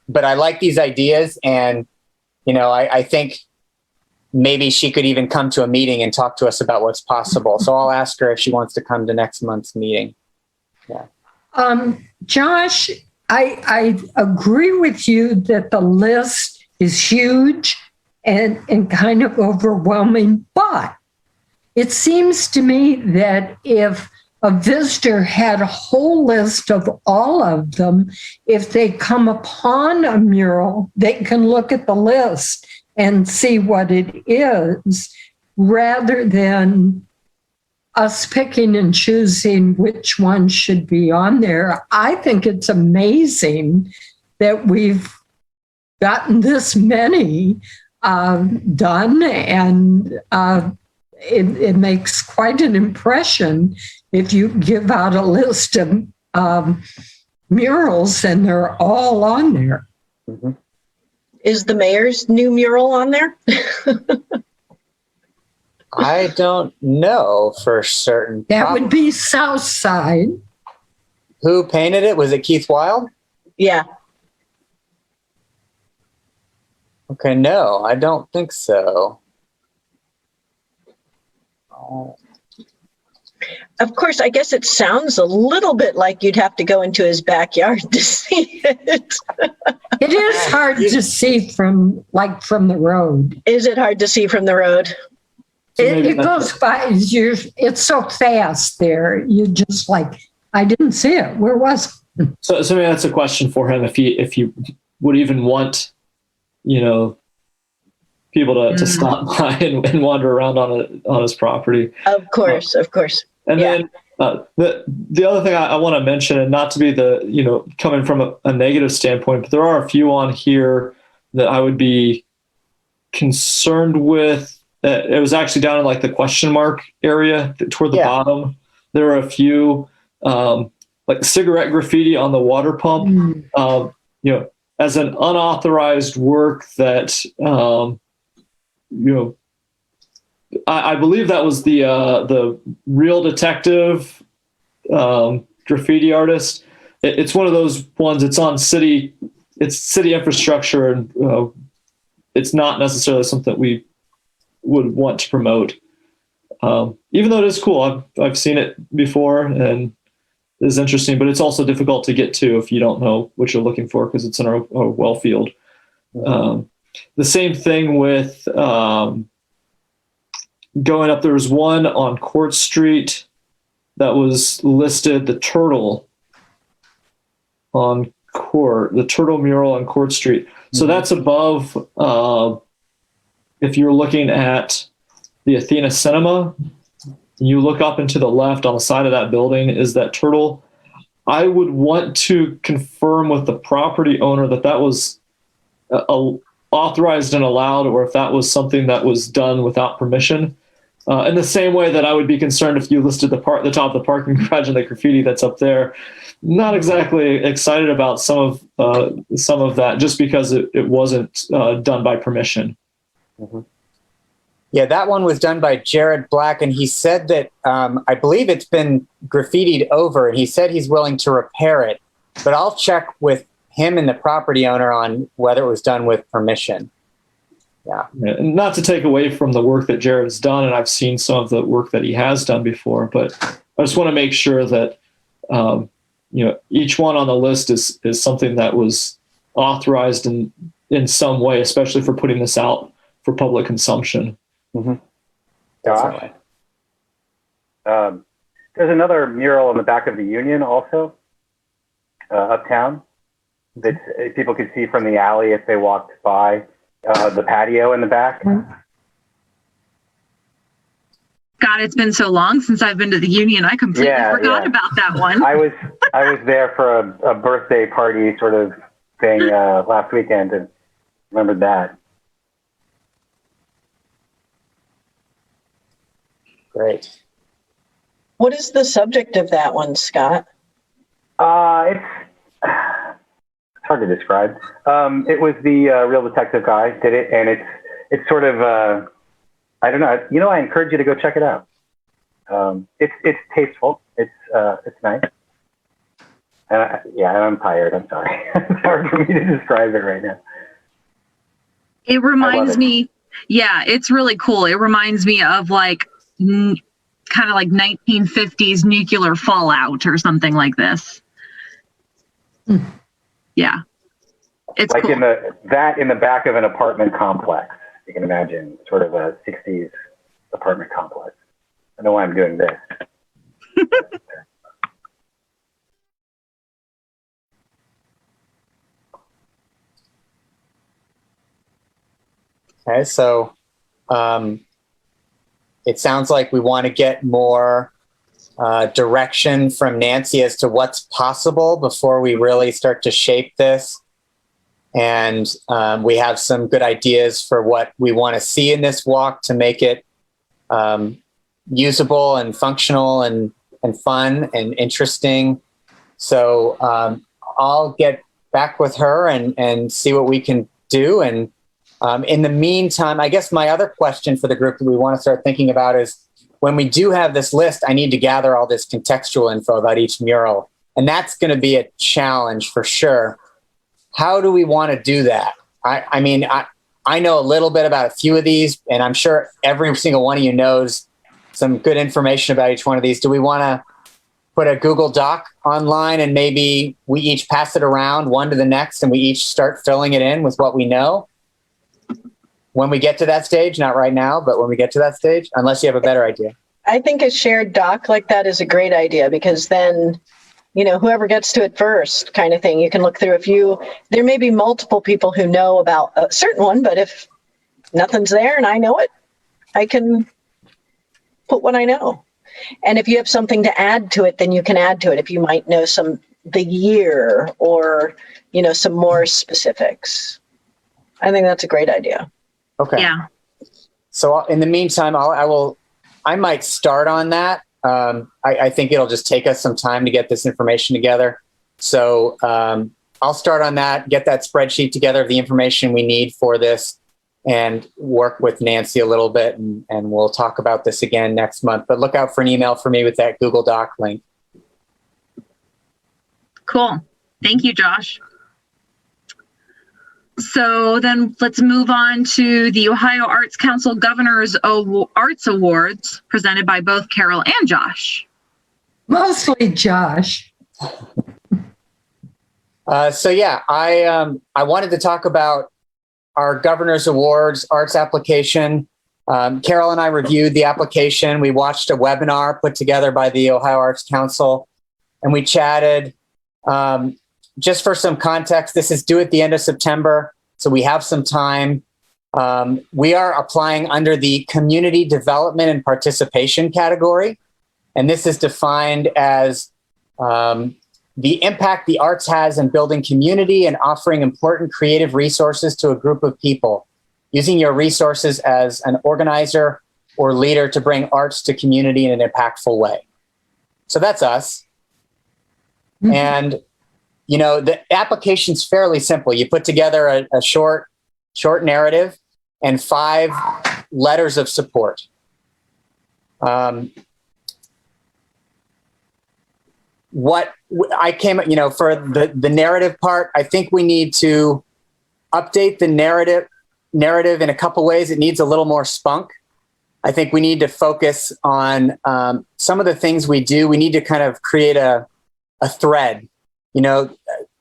but I like these ideas, and I think maybe she could even come to a meeting and talk to us about what's possible. So I'll ask her if she wants to come to next month's meeting. Yeah. Josh, I agree with you that the list is huge and kind of overwhelming, but it seems to me that if a visitor had a whole list of all of them, if they come upon a mural, they can look at the list and see what it is, rather than us picking and choosing which one should be on there. I think it's amazing that we've gotten this many done, and it makes quite an impression if you give out a list of murals and they're all on there. Mm-hmm. Is the mayor's new mural on there? I don't know for certain. That would be South Side. Who painted it? Was it Keith Wild? Yeah. Okay, no, I don't think so. Of course, I guess it sounds a little bit like you'd have to go into his backyard to see it. It is hard to see from the road. Is it hard to see from the road? It goes by, it's so fast there. You just I didn't see it. Where was it? So maybe that's a question for him, if he would even want, people to stop by and wander around on his property. Of course. And then the other thing I want to mention, and not to be coming from a negative standpoint, but there are a few on here that I would be concerned with. It was actually down in the question mark area toward the bottom. There are a few cigarette graffiti on the water pump. As an unauthorized work that I believe that was the Real Detective graffiti artist. It's one of those ones. It's on city infrastructure, and it's not necessarily something that we would want to promote. Even though it is cool, I've seen it before and it is interesting, but it's also difficult to get to if you don't know what you're looking for, because it's in a well field. The same thing with going up. There was one on Court Street that was listed, the turtle mural on Court Street. So that's above, if you're looking at the Athena Cinema, you look up and to the left on the side of that building is that turtle. I would want to confirm with the property owner that was authorized and allowed, or if that was something that was done without permission. In the same way that I would be concerned if you listed the top of the parking garage and the graffiti that's up there. Not exactly excited about some of that, just because it wasn't done by permission. Mm-hmm. Yeah, that one was done by Jared Black, and he said that I believe it's been graffitied over, and he said he's willing to repair it. But I'll check with him and the property owner on whether it was done with permission. Yeah. And not to take away from the work that Jared's done, and I've seen some of the work that he has done before, but I just want to make sure that each one on the list is something that was authorized in some way, especially for putting this out for public consumption. Mm-hmm. Gosh. There's another mural on the back of the Union also, uptown, that people could see from the alley if they walked by, the patio in the back. God, it's been so long since I've been to the Union. I completely forgot about that one. I was there for a birthday party sort of thing last weekend and remembered that. Great. What is the subject of that one, Scott? It's hard to describe. It was the Real Detective guy did it, and it's sort of I don't know. I encourage you to go check it out. It's tasteful. It's nice. And I'm tired. I'm sorry. It's hard for me to describe it right now. It reminds it. me, yeah, it's really cool. It reminds me of like kind of like 1950s nuclear fallout or something like this. Yeah, it's Like cool. in the back of an apartment complex. You can imagine sort of a 60s apartment complex. I know why I'm doing this. Okay, so it sounds like we want to get more direction from Nancy as to what's possible before we really start to shape this. And we have some good ideas for what we want to see in this walk to make it usable and functional and fun and interesting. So I'll get back with her and see what we can do. And in the meantime, I guess my other question for the group that we want to start thinking about is when we do have this list, I need to gather all this contextual info about each mural. And that's going to be a challenge for sure. How do we want to do that? I mean, I know a little bit about a few of these, and I'm sure every single one of you knows some good information about each one of these. Do we want to put a Google Doc online and maybe we each pass it around one to the next and we each start filling it in with what we know? When we get to that stage, not right now, but when we get to that stage, unless you have a better idea. I think a shared doc like that is a great idea because then, you know, whoever gets to it first kind of thing, you can look through there may be multiple people who know about a certain one, but if nothing's there and I know it, I can put what I know. And if you have something to add to it, then you can add to it. If you might know the year or, you know, some more specifics. I think that's a great idea. Okay. Yeah. So in the meantime, I might start on that. I think it'll just take us some time to get this information together. So I'll start on that, get that spreadsheet together of the information we need for this and work with Nancy a little bit. And we'll talk about this again next month, but look out for an email from me with that Google Doc link. Cool. Thank you, Josh. So then let's move on to the Ohio Arts Council Governor's Arts Awards presented by both Carol and Josh. Mostly Josh. So yeah, I wanted to talk about our Governor's Awards arts application. Carol and I reviewed the application. We watched a webinar put together by the Ohio Arts Council and we chatted. Just for some context, this is due at the end of September, so we have some time. We are applying under the Community Development and Participation category, and this is defined as the impact the arts has in building community and offering important creative resources to a group of people, using your resources as an organizer or leader to bring arts to community in an impactful way. So that's us. Mm-hmm. And you know, the application's fairly simple. You put together a short narrative and 5 letters of support. What I came, you know, for the narrative part, I think we need to update the narrative in a couple ways. It needs a little more spunk. I think we need to focus on some of the things we do. We need to kind of create a thread. You know,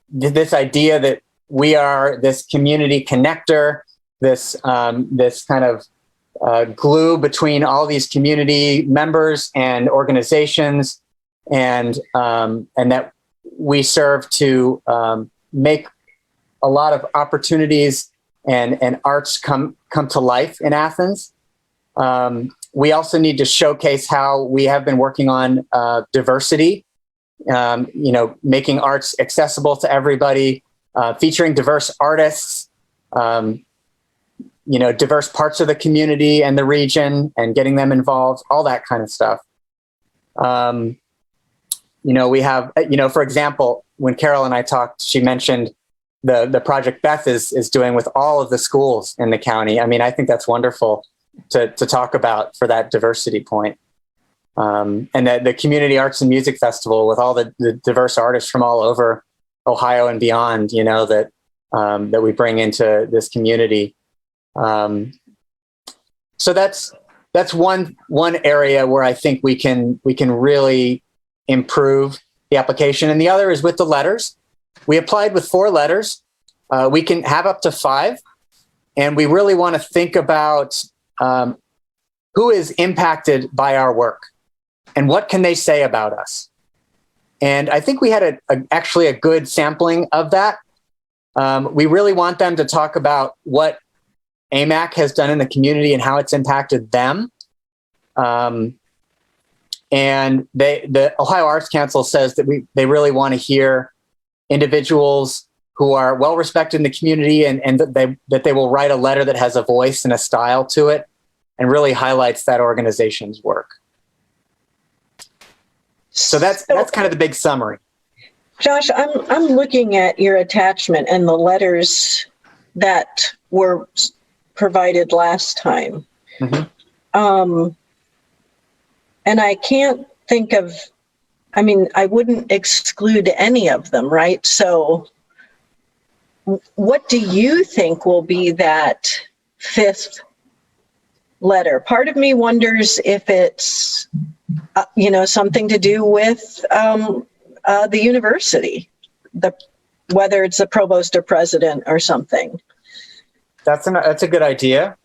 this idea that we are this community connector, this kind of glue between all these community members and organizations, and that we serve to make a lot of opportunities and arts come to life in Athens. We also need to showcase how we have been working on diversity. You know, making arts accessible to everybody, featuring diverse artists, you know, diverse parts of the community and the region and getting them involved, all that kind of stuff. You know, we have, you know, for example, when Carol and I talked, she mentioned the project Beth is doing with all of the schools in the county. I mean, I think that's wonderful to talk about for that diversity point. And the Community Arts and Music Festival with all the diverse artists from all over Ohio and beyond, you know, that we bring into this community. So that's one area where I think we can really improve the application. And the other is with the letters. We applied with 4 letters. We can have up to 5. And we really want to think about who is impacted by our work and what can they say about us. And I think we had actually a good sampling of that. We really want them to talk about what AMAC has done in the community and how it's impacted them. And the Ohio Arts Council says that they really want to hear individuals who are well respected in the community and that they will write a letter that has a voice and a style to it and really highlights that organization's work. So that's kind of the big summary. Josh, I'm looking at your attachment and the letters that were provided last time. Mm-hmm. And I can't think of, I mean, I wouldn't exclude any of them, right? So what do you think will be that 5th letter? Part of me wonders if it's, something to do with the university, whether it's the provost or president or something. That's a good idea.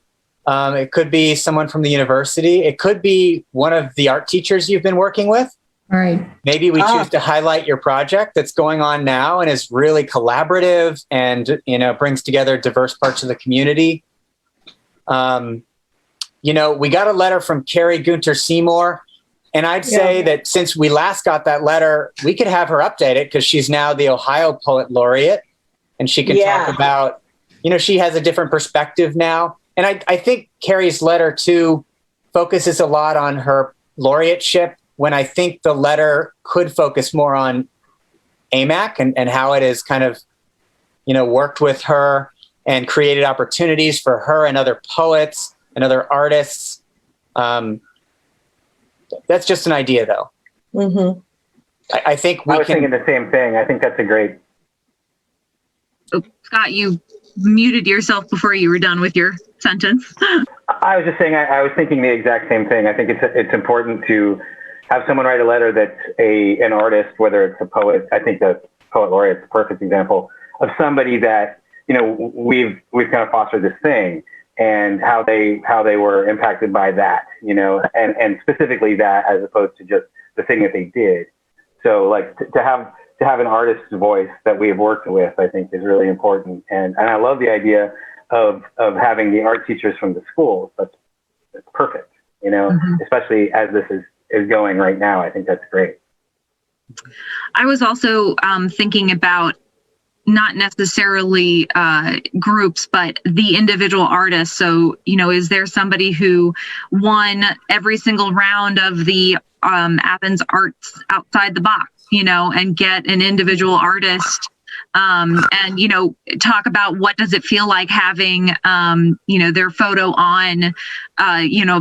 It could be someone from the university. It could be one of the art teachers you've been working with. All right. Maybe we choose to highlight your project that's going on now and is really collaborative and, brings together diverse parts of the community. We got a letter from Carrie Gunter Seymour, and I'd say that since we last got that letter, we could have her update it because she's now the Ohio Poet Laureate, and she can talk about, she has a different perspective now. And I think Carrie's letter too focuses a lot on her laureateship, when I think the letter could focus more on AMAC and how it has kind of, worked with her and created opportunities for her and other poets and other artists. That's just an idea, though. Mm-hmm. I think I was thinking the same thing. I think that's a great. Oh, Scott, you muted yourself before you were done with your sentence. I was just saying, I was thinking the exact same thing. I think it's important to have someone write a letter that's an artist, whether it's a poet. I think the Poet Laureate is a perfect example of somebody that, we've kind of fostered this thing and how they were impacted by that, and specifically that as opposed to just the thing that they did. So like to have an artist's voice that we have worked with, I think is really important. And I love the idea of having the art teachers from the schools. That's perfect, especially as this is going right now. I think that's great. I was also thinking about not necessarily groups, but the individual artists. So, is there somebody who won every single round of the Athens Arts Outside the Box, and get an individual artist and, talk about what does it feel like having, their photo on,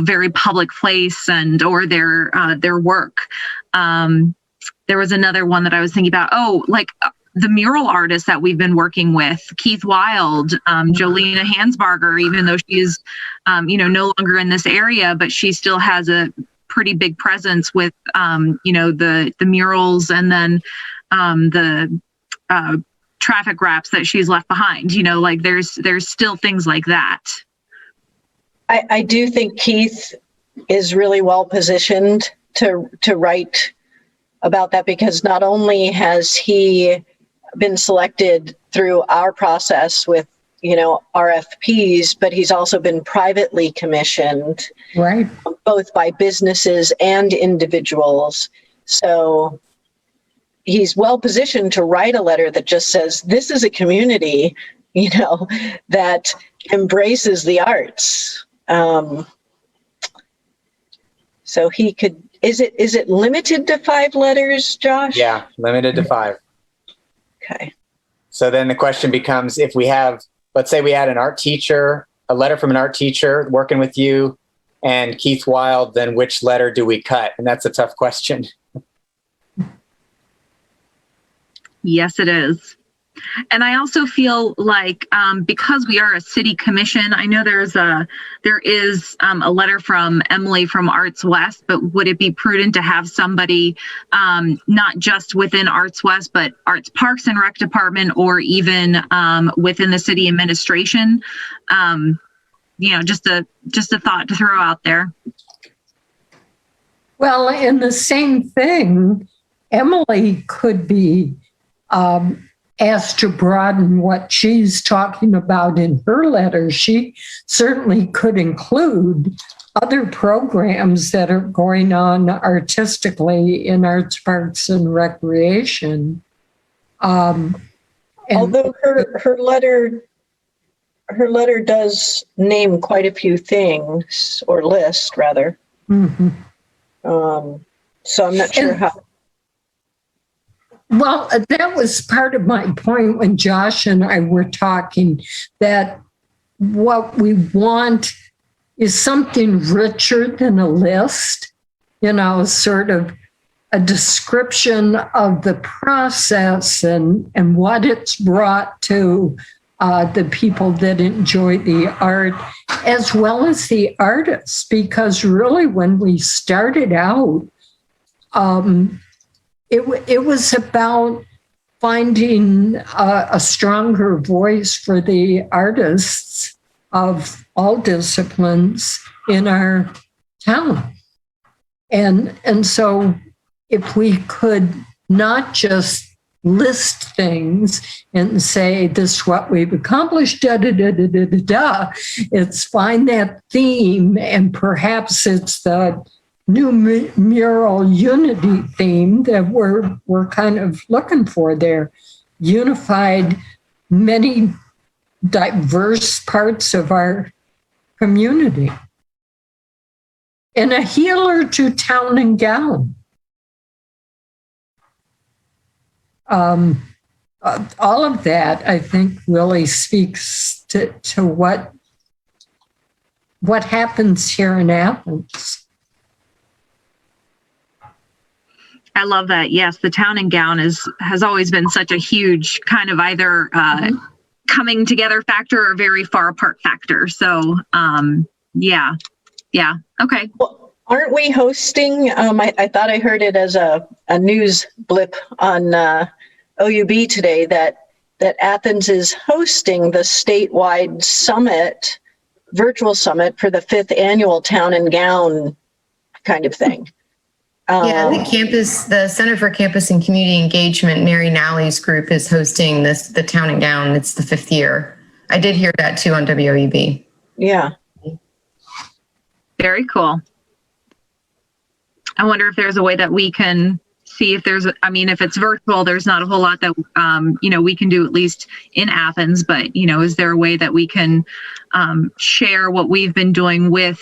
very public place or their work. There was another one that I was thinking about. The mural artists that we've been working with, Keith Wild, Jolena Hansbarger, even though she's, no longer in this area, but she still has a pretty big presence with, the murals and then the traffic wraps that she's left behind. There's still things like that. I do think Keith is really well positioned to write about that, because not only has he been selected through our process with, RFPs, but he's also been privately commissioned, right, both by businesses and individuals. So he's well positioned to write a letter that just says, this is a community, that embraces the arts. So he could, is it limited to 5 letters, Josh? Yeah, limited to 5. Okay. So then the question becomes, if we have, let's say we had a letter from an art teacher working with you, and Keith Wild, then which letter do we cut? And that's a tough question. Yes, it is. And I also feel like because we are a city commission, I know there is a letter from Emily from Arts West, but would it be prudent to have somebody not just within Arts West, but Arts Parks and Rec Department, or even within the city administration? Just a thought to throw out there. Well, in the same thing, Emily could be asked to broaden what she's talking about in her letter. She certainly could include other programs that are going on artistically in arts, parks, and recreation. Although her letter does name quite a few things, or list rather. Mm-hmm. So I'm not sure how. Well, that was part of my point when Josh and I were talking, that what we want is something richer than a list, sort of a description of the process and what it's brought to the people that enjoy the art, as well as the artists. Because really, when we started out, it was about finding a stronger voice for the artists of all disciplines in our town. And so if we could not just list things and say, this is what we've accomplished, it's find that theme, and perhaps it's the new mural unity theme that we're kind of looking for there. Unified many diverse parts of our community. And a healer to town and gown. All of that, I think, really speaks to what happens here in Athens. I love that. Yes, the town and gown has always been such a huge kind of either coming together factor or very far apart factor. So, yeah. Okay. Well, aren't we hosting? I thought I heard it as a news blip on OUB today that Athens is hosting the statewide summit, virtual summit for the 5th annual town and gown kind of thing. Yeah, the Center for Campus and Community Engagement, Mary Nally's group, is hosting the Town and Gown. It's the 5th year. I did hear that too on WEB. Yeah. Very cool. I wonder if there's a way that we can see if if it's virtual, there's not a whole lot that, we can do, at least in Athens, but, is there a way that we can share what we've been doing with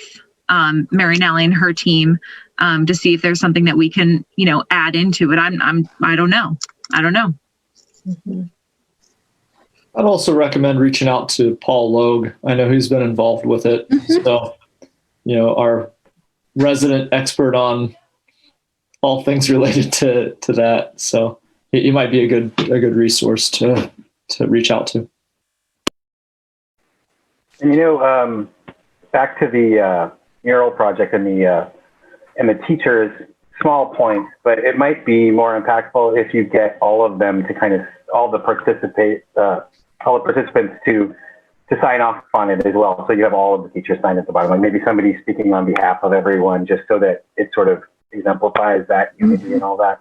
Mary Nally and her team to see if there's something that we can, add into it. I don't know. Mm-hmm. I'd also recommend reaching out to Paul Logue. I know he's been involved with it. Mm-hmm. So, our resident expert on all things related to that. So he might be a good resource to reach out to. And back to the mural project and the teachers, small points, but it might be more impactful if you get all of them to all the participants to sign off on it as well. So you have all of the teachers sign at the bottom, like maybe somebody speaking on behalf of everyone, just so that it sort of exemplifies that unity and all that.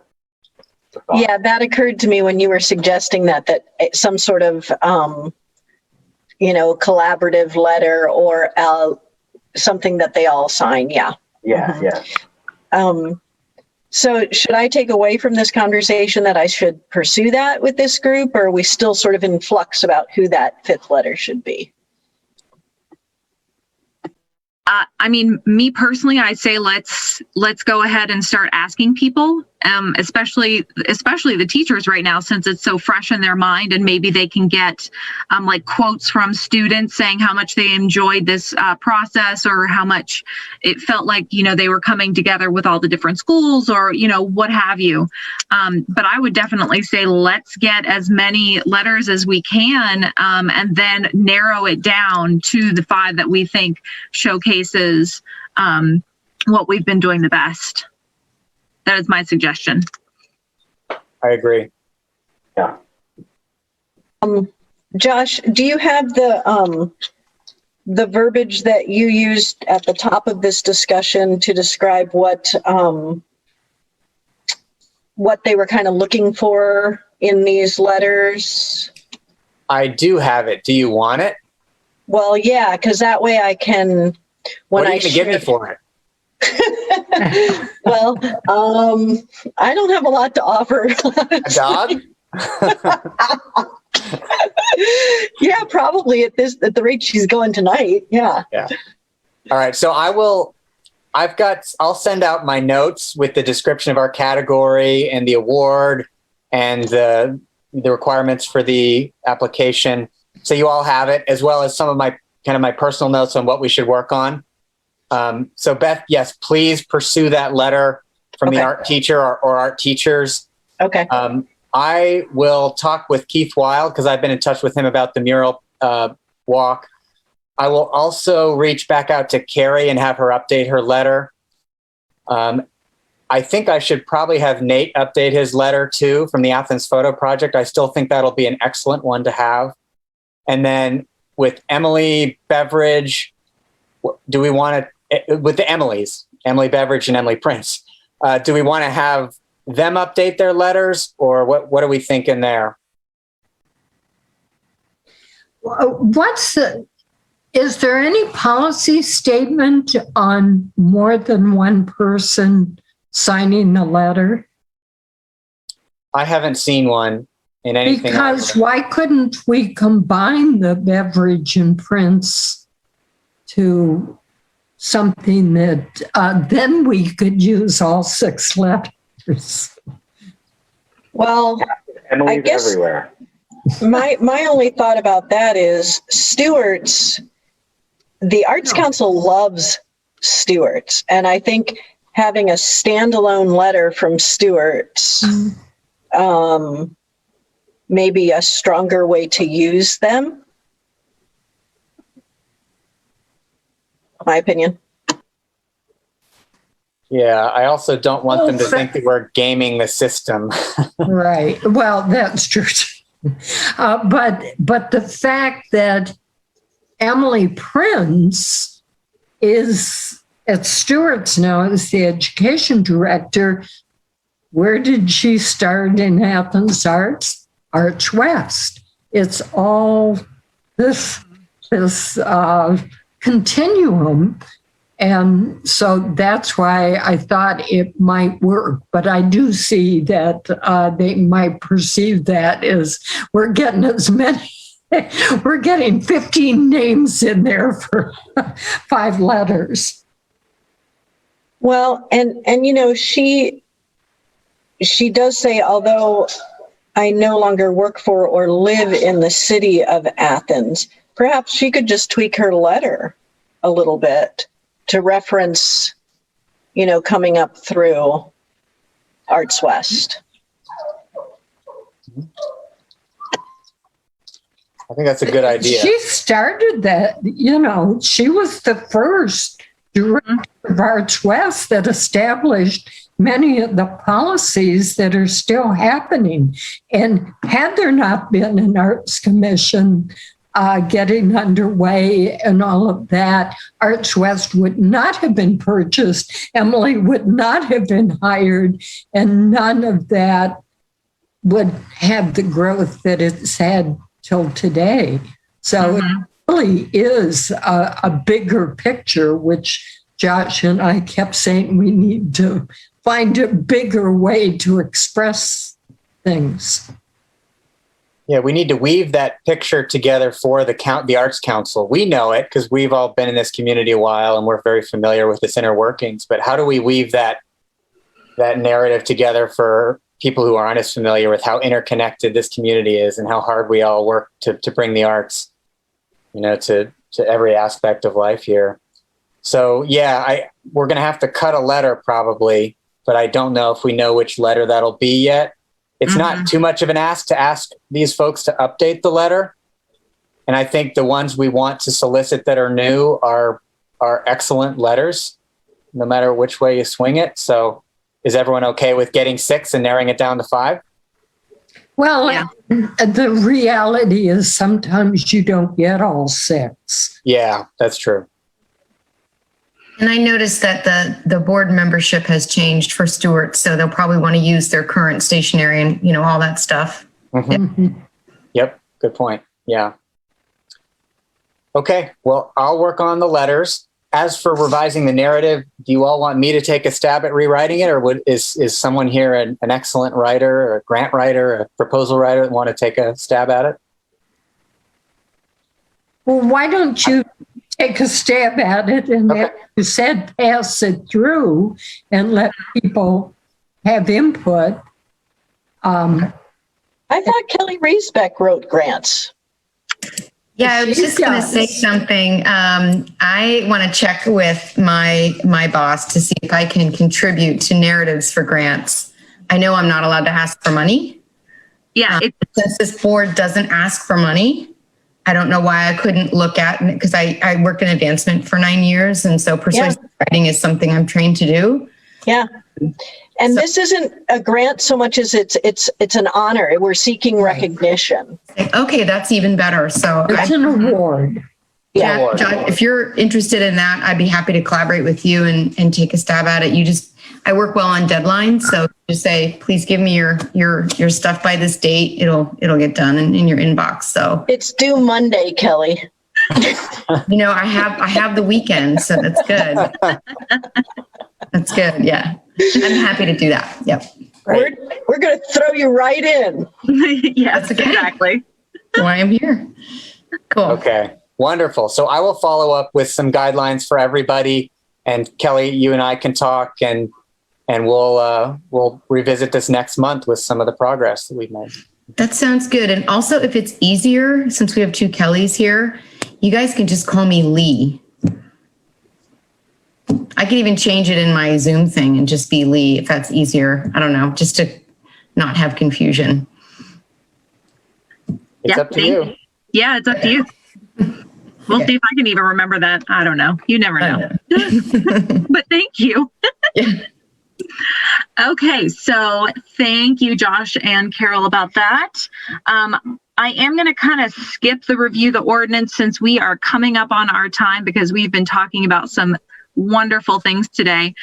Yeah, that occurred to me when you were suggesting that some sort of, collaborative letter or something that they all sign. Yeah. Yeah. Mm-hmm. Yeah. So should I take away from this conversation that I should pursue that with this group, or are we still sort of in flux about who that 5th letter should be? I mean, me personally, I say let's go ahead and start asking people, especially the teachers right now, since it's so fresh in their mind, and maybe they can get like quotes from students saying how much they enjoyed this process, or how much it felt like, you know, they were coming together with all the different schools, or, you know, what have you. But I would definitely say let's get as many letters as we can, and then narrow it down to the 5 that we think showcases what we've been doing the best. That is my suggestion. I agree. Yeah. Josh, do you have the verbiage that you used at the top of this discussion to describe what they were kind of looking for in these letters? I do have it. Do you want it? Well, yeah, because that way I can. What are you going to give me for it? Well, I don't have a lot to offer. A dog? Yeah, probably at the rate she's going tonight. Yeah. Yeah. All right. So I'll send out my notes with the description of our category and the award and the requirements for the application. So you all have it, as well as some of my personal notes on what we should work on. So Beth, yes, please pursue that letter from the art teacher or art teachers. Okay. I will talk with Keith Wild, because I've been in touch with him about the mural walk. I will also reach back out to Carrie and have her update her letter. I think I should probably have Nate update his letter too from the Athens Photo Project. I still think that'll be an excellent one to have. And then with Emily Beveridge, do we want to, with the Emilys, Emily Beveridge and Emily Prince, do we want to have them update their letters, or what are we thinking there? Is there any policy statement on more than one person signing a letter? I haven't seen one in anything. Because why couldn't we combine the Beveridge and Prince to something that then we could use all 6 letters? Well, Emily's I guess everywhere. my only thought about that is Stewart's. The Arts Council loves Stewart's, and I think having a standalone letter from Stewart's may be a stronger way to use them. My opinion. Yeah, I also don't want them to think that we're gaming the system. Right. Well, that's true. But the fact that Emily Prince is at Stewart's now as the education director, where did she start in Athens Arts? Arts West. It's all this continuum. And so that's why I thought it might work. But I do see that they might perceive that as we're getting as many, we're getting 15 names in there for 5 letters. Well, and you know, she does say, although I no longer work for or live in the city of Athens, perhaps she could just tweak her letter a little bit to reference, you know, coming up through Arts West. I think that's a good idea. She started that, you know, she was the first director of Arts West that established many of the policies that are still happening. And had there not been an Arts Commission getting underway and all of that, Arts West would not have been purchased. Emily would not have been hired, and none of that would have the growth that it's had till today. So it really is a bigger picture, which Josh and I kept saying we need to find a bigger way to express things. Yeah, we need to weave that picture together for the Arts Council. We know it because we've all been in this community a while and we're very familiar with its inner workings. But how do we weave that narrative together for people who aren't as familiar with how interconnected this community is and how hard we all work to bring the arts, to every aspect of life here. So yeah, we're going to have to cut a letter probably, but I don't know if we know which letter that'll be yet. It's not too much of an ask to ask these folks to update the letter. And I think the ones we want to solicit that are new are excellent letters, no matter which way you swing it. So is everyone okay with getting 6 and narrowing it down to 5? Well, the reality is sometimes you don't get all 6. Yeah, that's true. And I noticed that the board membership has changed for Stewart, so they'll probably want to use their current stationery and, all that stuff. Yep, good point. Yeah. Okay, well, I'll work on the letters. As for revising the narrative, do you all want me to take a stab at rewriting it, or is someone here an excellent writer, or a grant writer, a proposal writer that want to take a stab at it? Well, why don't you take a stab at it and, as you said, pass it through and let people have input? I thought Kelly Riesbeck wrote grants. Yeah, I was just going to say something. I want to check with my boss to see if I can contribute to narratives for grants. I know I'm not allowed to ask for money. Yeah. Since this board doesn't ask for money, I don't know why I couldn't look at it, because I worked in advancement for 9 years. And so persuasive writing is something I'm trained to do. Yeah. And this isn't a grant so much as it's an honor. We're seeking recognition. Okay, that's even better. So it's an award. Yeah, John, if you're interested in that, I'd be happy to collaborate with you and take a stab at it. I work well on deadlines, so just say, please give me your stuff by this date. It'll get done in your inbox. So it's due Monday, Kelly. I have the weekend, so that's good. That's good. Yeah, I'm happy to do that. Yep. We're going to throw you right in. Yes, exactly. Why I'm here. Cool. Okay. Wonderful. So I will follow up with some guidelines for everybody, and Kelly, you and I can talk, and we'll revisit this next month with some of the progress that we've made. That sounds good. And also, if it's easier, since we have 2 Kellys here, you guys can just call me Lee. I can even change it in my Zoom thing and just be Lee if that's easier. I don't know, just to not have confusion. It's up to you. Yeah, it's up to you. We'll see if I can even remember that. I don't know. You never know. But thank you. Okay, so thank you, Josh and Carol, about that. I am going to kind of skip the review the ordinance since we are coming up on our time, because we've been talking about some wonderful things today.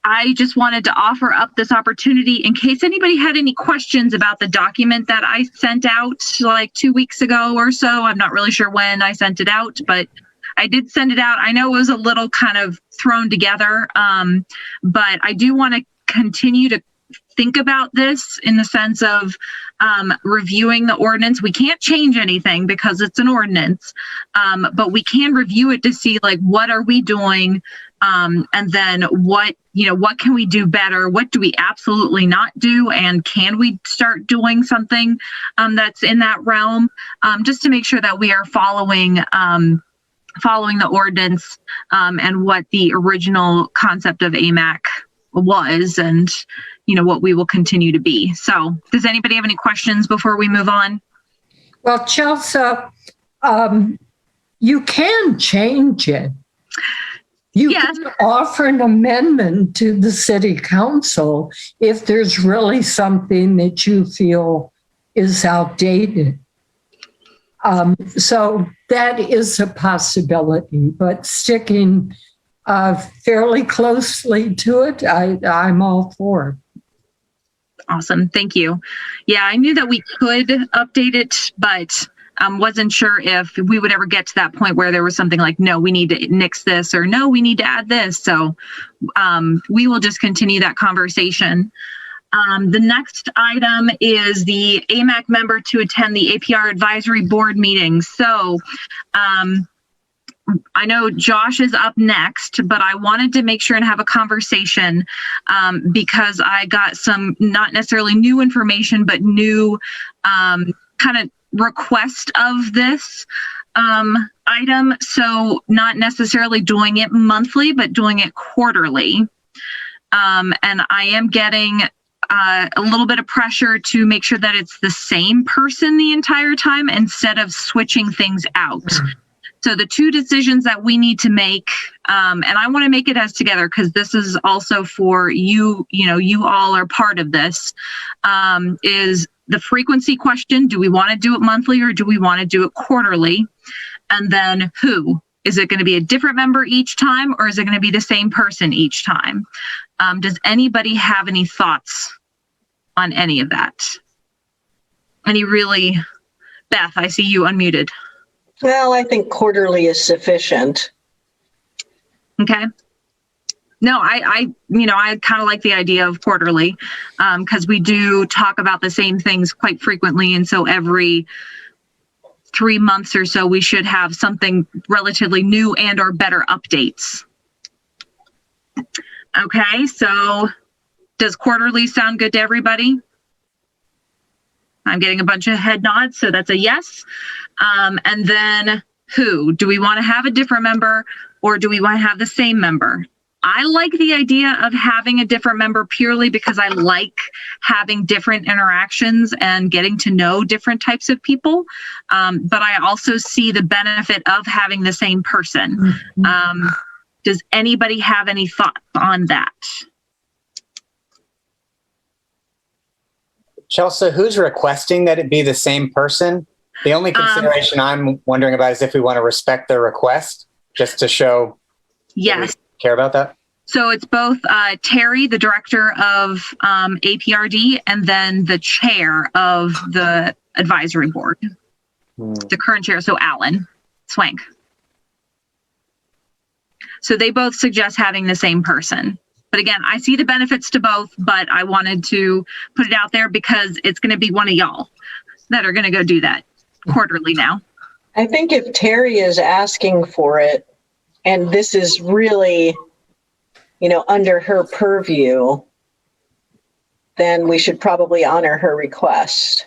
I just wanted to offer up this opportunity in case anybody had any questions about the document that I sent out like 2 weeks ago or so. I'm not really sure when I sent it out, but I did send it out. I know it was a little kind of thrown together, but I do want to continue to think about this in the sense of reviewing the ordinance. We can't change anything because it's an ordinance, but we can review it to see like what are we doing, and then what can we do better? What do we absolutely not do? And can we start doing something that's in that realm, just to make sure that we are following the ordinance and what the original concept of AMAC was, and what we will continue to be. So does anybody have any questions before we move on? Well, Chelsea, you can change it. You can offer an amendment to the city council if there's really something that you feel is outdated. So that is a possibility, but sticking fairly closely to it, I'm all for it. Awesome. Thank you. Yeah, I knew that we could update it, but wasn't sure if we would ever get to that point where there was something like, no, we need to nix this, or no, we need to add this. So we will just continue that conversation. The next item is the AMAC member to attend the APR advisory board meeting. So I know Josh is up next, but I wanted to make sure and have a conversation because I got some not necessarily new information, but new kind of request of this item. So not necessarily doing it monthly, but doing it quarterly. And I am getting a little bit of pressure to make sure that it's the same person the entire time instead of switching things out. So the two decisions that we need to make, and I want to make it as together because this is also for you, you all are part of this, is the frequency question. Do we want to do it monthly or do we want to do it quarterly? And then who? Is it going to be a different member each time or is it going to be the same person each time? Does anybody have any thoughts on any of that? Beth, I see you unmuted. Well, I think quarterly is sufficient. Okay. No, I kind of like the idea of quarterly because we do talk about the same things quite frequently. And so every 3 months or so, we should have something relatively new and or better updates. Okay, so does quarterly sound good to everybody? I'm getting a bunch of head nods, so that's a yes. And then who? Do we want to have a different member or do we want to have the same member? I like the idea of having a different member purely because I like having different interactions and getting to know different types of people. But I also see the benefit of having the same person. Does anybody have any thoughts on that? Chelsea, who's requesting that it be the same person? The only consideration I'm wondering about is if we want to respect their request, just to show yes, we care about that. So it's both Terry, the director of APRD, and then the chair of the advisory board, the current chair, so Alan Swank. So they both suggest having the same person. But again, I see the benefits to both, but I wanted to put it out there because it's going to be one of y'all that are going to go do that quarterly now. I think if Terry is asking for it, and this is really, under her purview, then we should probably honor her request.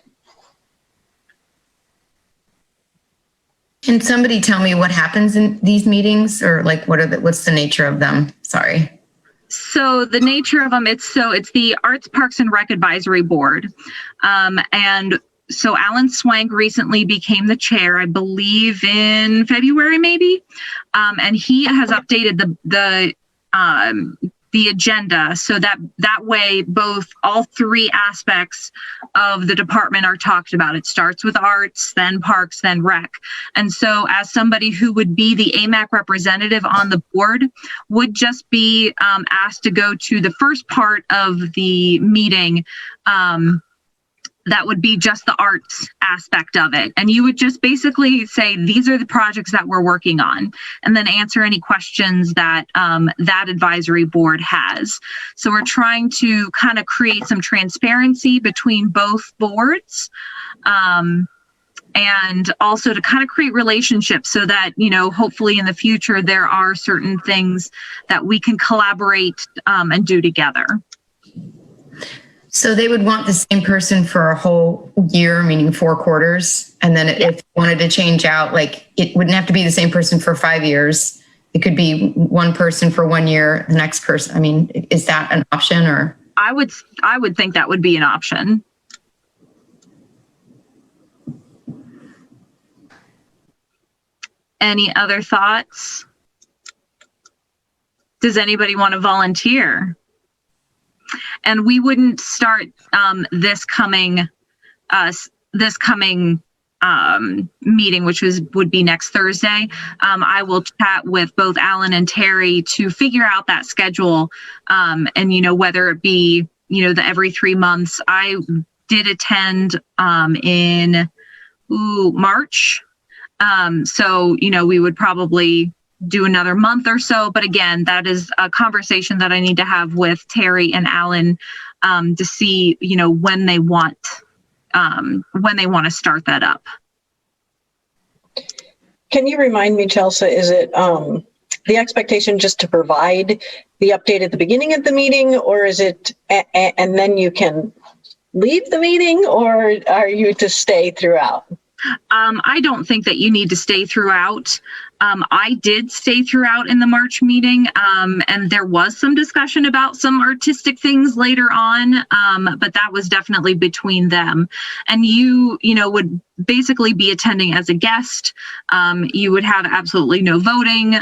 Can somebody tell me what happens in these meetings or what's the nature of them? Sorry. So the nature of them, it's the Arts, Parks, and Rec Advisory Board. And so Alan Swank recently became the chair, I believe in February, maybe. And he has updated the agenda so that way all three aspects of the department are talked about. It starts with arts, then parks, then rec. And so as somebody who would be the AMAC representative on the board would just be asked to go to the first part of the meeting. That would be just the arts aspect of it. And you would just basically say, these are the projects that we're working on, and then answer any questions that that advisory board has. So we're trying to kind of create some transparency between both boards. And also to kind of create relationships so that, hopefully in the future, there are certain things that we can collaborate and do together. So they would want the same person for a whole year, meaning 4 quarters. And then if you wanted to change out, it wouldn't have to be the same person for 5 years. It could be one person for 1 year, the next person. I mean, is that an option or? I would think that would be an option. Any other thoughts? Does anybody want to volunteer? And we wouldn't start this coming meeting, which would be next Thursday. I will chat with both Alan and Terry to figure out that schedule, and whether it be the every 3 months. I did attend in March, so we would probably do another month or so. But again, that is a conversation that I need to have with Terry and Alan to see, when they want to start that up. Can you remind me, Chelsea, is it the expectation just to provide the update at the beginning of the meeting, or is it, and then you can leave the meeting, or are you to stay throughout? I don't think that you need to stay throughout. I did stay throughout in the March meeting, and there was some discussion about some artistic things later on, but that was definitely between them. And you would basically be attending as a guest. You would have absolutely no voting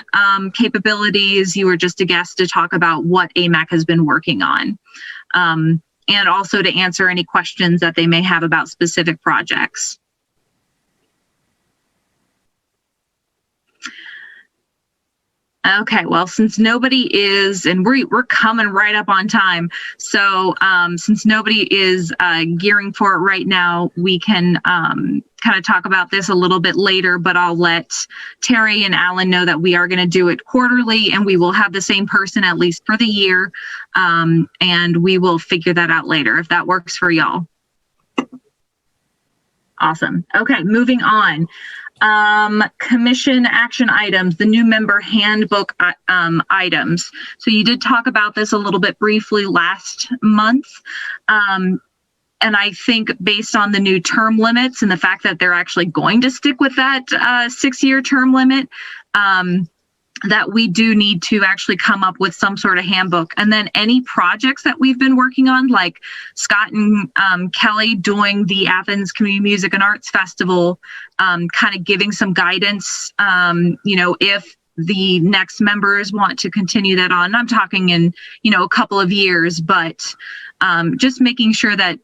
capabilities. You were just a guest to talk about what AMAC has been working on, and also to answer any questions that they may have about specific projects. Okay, well, since nobody is, and we're coming right up on time, so since nobody is gearing for it right now, we can kind of talk about this a little bit later, but I'll let Terry and Alan know that we are going to do it quarterly, and we will have the same person at least for the year, and we will figure that out later if that works for y'all. Awesome. Okay, moving on. Commission action items, the new member handbook items. So you did talk about this a little bit briefly last month. And I think based on the new term limits and the fact that they're actually going to stick with that 6-year term limit, that we do need to actually come up with some sort of handbook. And then any projects that we've been working on, like Scott and Kelly doing the Athens Community Music and Arts Festival, kind of giving some guidance, if the next members want to continue that on. I'm talking in, a couple of years, but just making sure that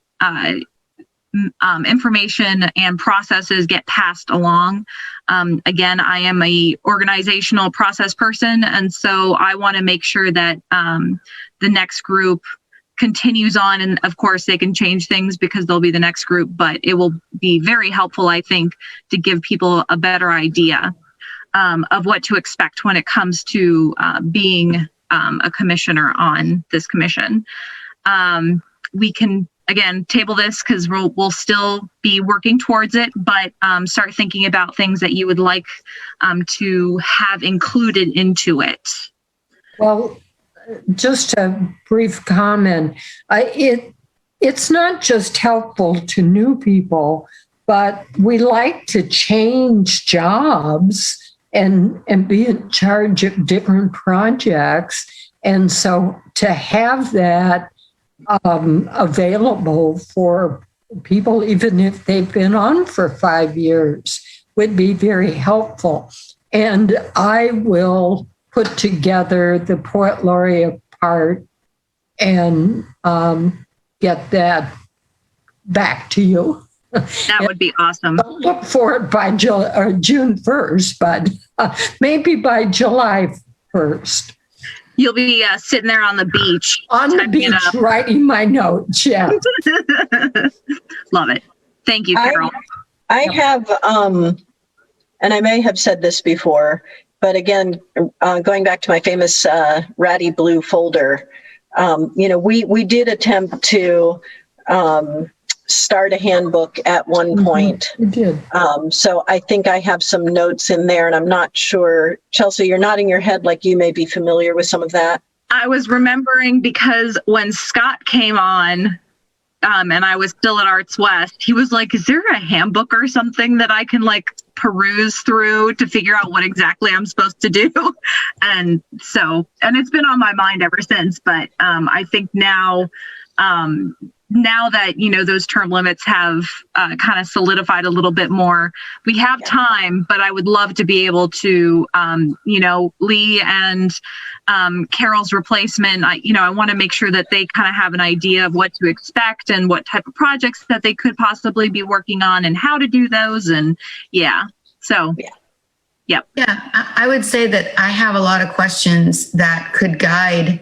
information and processes get passed along. Again, I am a organizational process person, and so I want to make sure that the next group continues on. And of course, they can change things because they'll be the next group, but it will be very helpful, I think, to give people a better idea of what to expect when it comes to being a commissioner on this commission. We can, again, table this because we'll still be working towards it, but start thinking about things that you would like to have included into it. Well, just a brief comment. It's not just helpful to new people, but we like to change jobs and be in charge of different projects. And so to have that available for people, even if they've been on for 5 years, would be very helpful. And I will put together the Poet Laureate part and get that back to you. That would be awesome. I'll look for it by June 1st, but maybe by July 1st. You'll be sitting there on the beach. On the beach, writing my notes, yeah. Love it. Thank you, Carol. I have, and I may have said this before, but again, going back to my famous ratty blue folder, we did attempt to start a handbook at one point. We did. So I think I have some notes in there, and I'm not sure. Chelsea, you're nodding your head like you may be familiar with some of that. I was remembering because when Scott came on, and I was still at Arts West, he was like, is there a handbook or something that I can peruse through to figure out what exactly I'm supposed to do? And so, and it's been on my mind ever since, but I think now that, those term limits have kind of solidified a little bit more, we have time, but I would love to be able to, Lee and Carol's replacement, I want to make sure that they kind of have an idea of what to expect and what type of projects that they could possibly be working on and how to do those. And Yep. Yeah, I would say that I have a lot of questions that could guide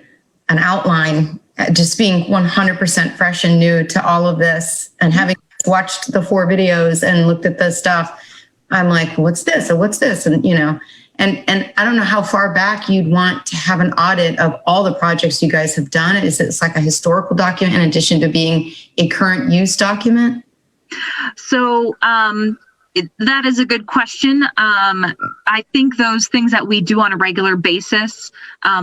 an outline. Just being 100% fresh and new to all of this and having watched the 4 videos and looked at the stuff, I'm like, what's this? And, And I don't know how far back you'd want to have an audit of all the projects you guys have done. Is it like a historical document in addition to being a current use document? So that is a good question. I think those things that we do on a regular basis,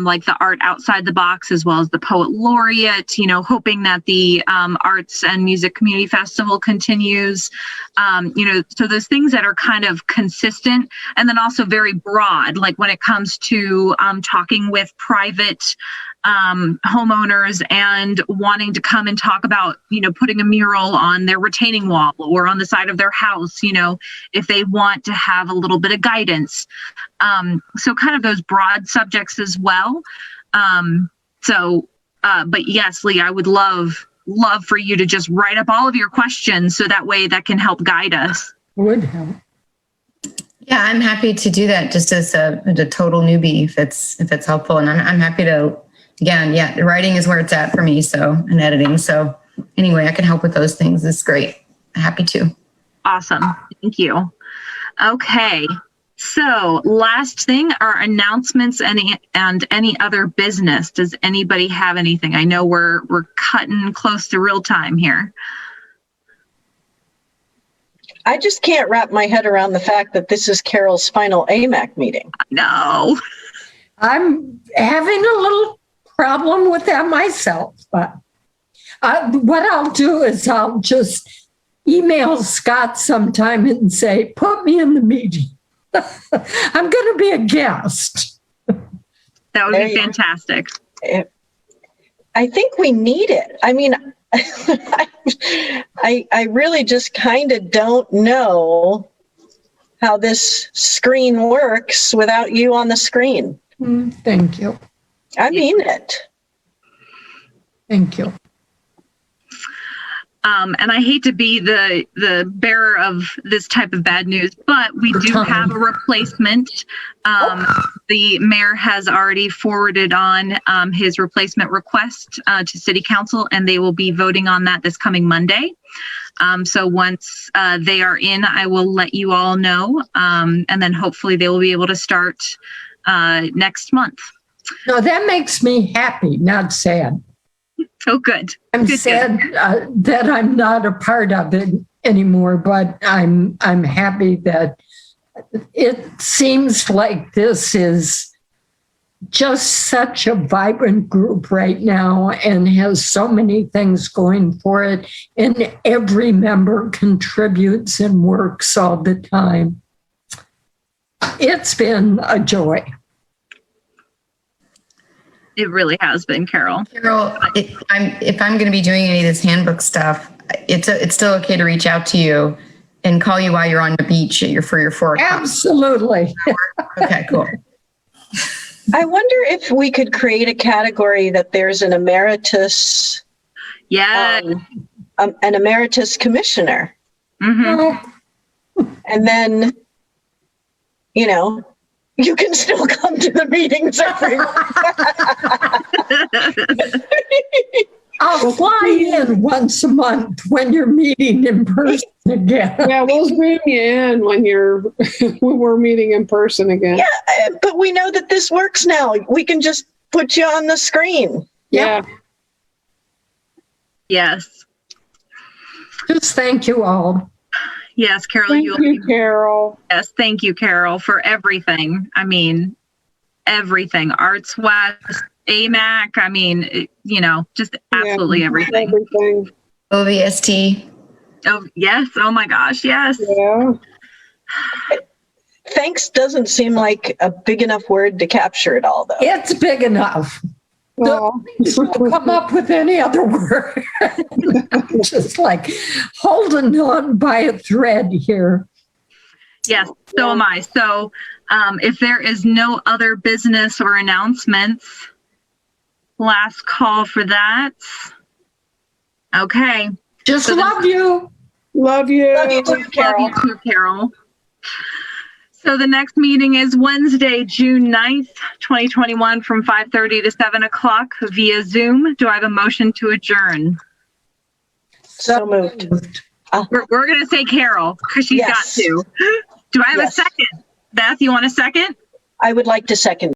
like the art outside the box, as well as the poet laureate, hoping that the Arts and Music Community Festival continues, so those things that are kind of consistent and then also very broad, like when it comes to talking with private homeowners and wanting to come and talk about, putting a mural on their retaining wall or on the side of their house, if they want to have a little bit of guidance. So kind of those broad subjects as well. But yes, Lee, I would love for you to just write up all of your questions so that way that can help guide us. Would help. Yeah, I'm happy to do that just as a total newbie if it's helpful. And I'm happy to, again, the writing is where it's at for me. So, and editing. So anyway, I can help with those things. It's great. Happy to. Awesome. Thank you. Okay. So last thing are announcements and any other business. Does anybody have anything? I know we're cutting close to real time here. I just can't wrap my head around the fact that this is Carol's final AMAC meeting. No. I'm having a little problem with that myself, but what I'll do is I'll just email Scott sometime and say, put me in the meeting. I'm going to be a guest. That would be fantastic. I think we need it. I mean, I really just kind of don't know how this screen works without you on the screen. Thank you. I mean it. Thank you. And I hate to be the bearer of this type of bad news, but we do have a replacement. The mayor has already forwarded on his replacement request to City Council, and they will be voting on that this coming Monday. So once they are in, I will let you all know, and then hopefully they will be able to start next month. No, that makes me happy, not sad. Oh, good. I'm good, sad that I'm not a part of it anymore, but I'm happy that it seems like this is just such a vibrant group right now and has so many things going for it, and every member contributes and works all the time. It's been a joy. It really has been, Carol. Carol, if I'm going to be doing any of this handbook stuff, it's still okay to reach out to you and call you while you're on the beach for your 4 o'clock. Absolutely. Okay, cool. I wonder if we could create a category that there's an emeritus. Yeah. An emeritus commissioner. Mm-hmm. And then, you can still come to the meetings every I'll fly in once a month when you're meeting in person again. Yeah, we'll zoom you in when we're meeting in person again. Yeah, but we know that this works now. We can just put you on the screen. Yeah. Yes. Just thank you all. Yes, Carol. Thank you, Carol. Yes, thank you, Carol, for everything. I mean, everything. Arts West, AMAC. I mean, just absolutely everything. Everything. OVST. Oh, yes. Oh, my gosh. Yes. Yeah. Thanks doesn't seem like a big enough word to capture it all, though. It's big enough. Well, Don't come up with any other word. Just like holding on by a thread here. Yes, so am I. So if there is no other business or announcements, last call for that. Okay. Just So love you. love you. Love you too, Carol. Love you too, Carol. So the next meeting is Wednesday, June 9th, 2021 from 5:30 to 7 o'clock via Zoom. Do I have a motion to adjourn? So moved. We're going to say Carol because she's Yes. got to. Do I have a Yes. second? Beth, you want a second? I would like to second.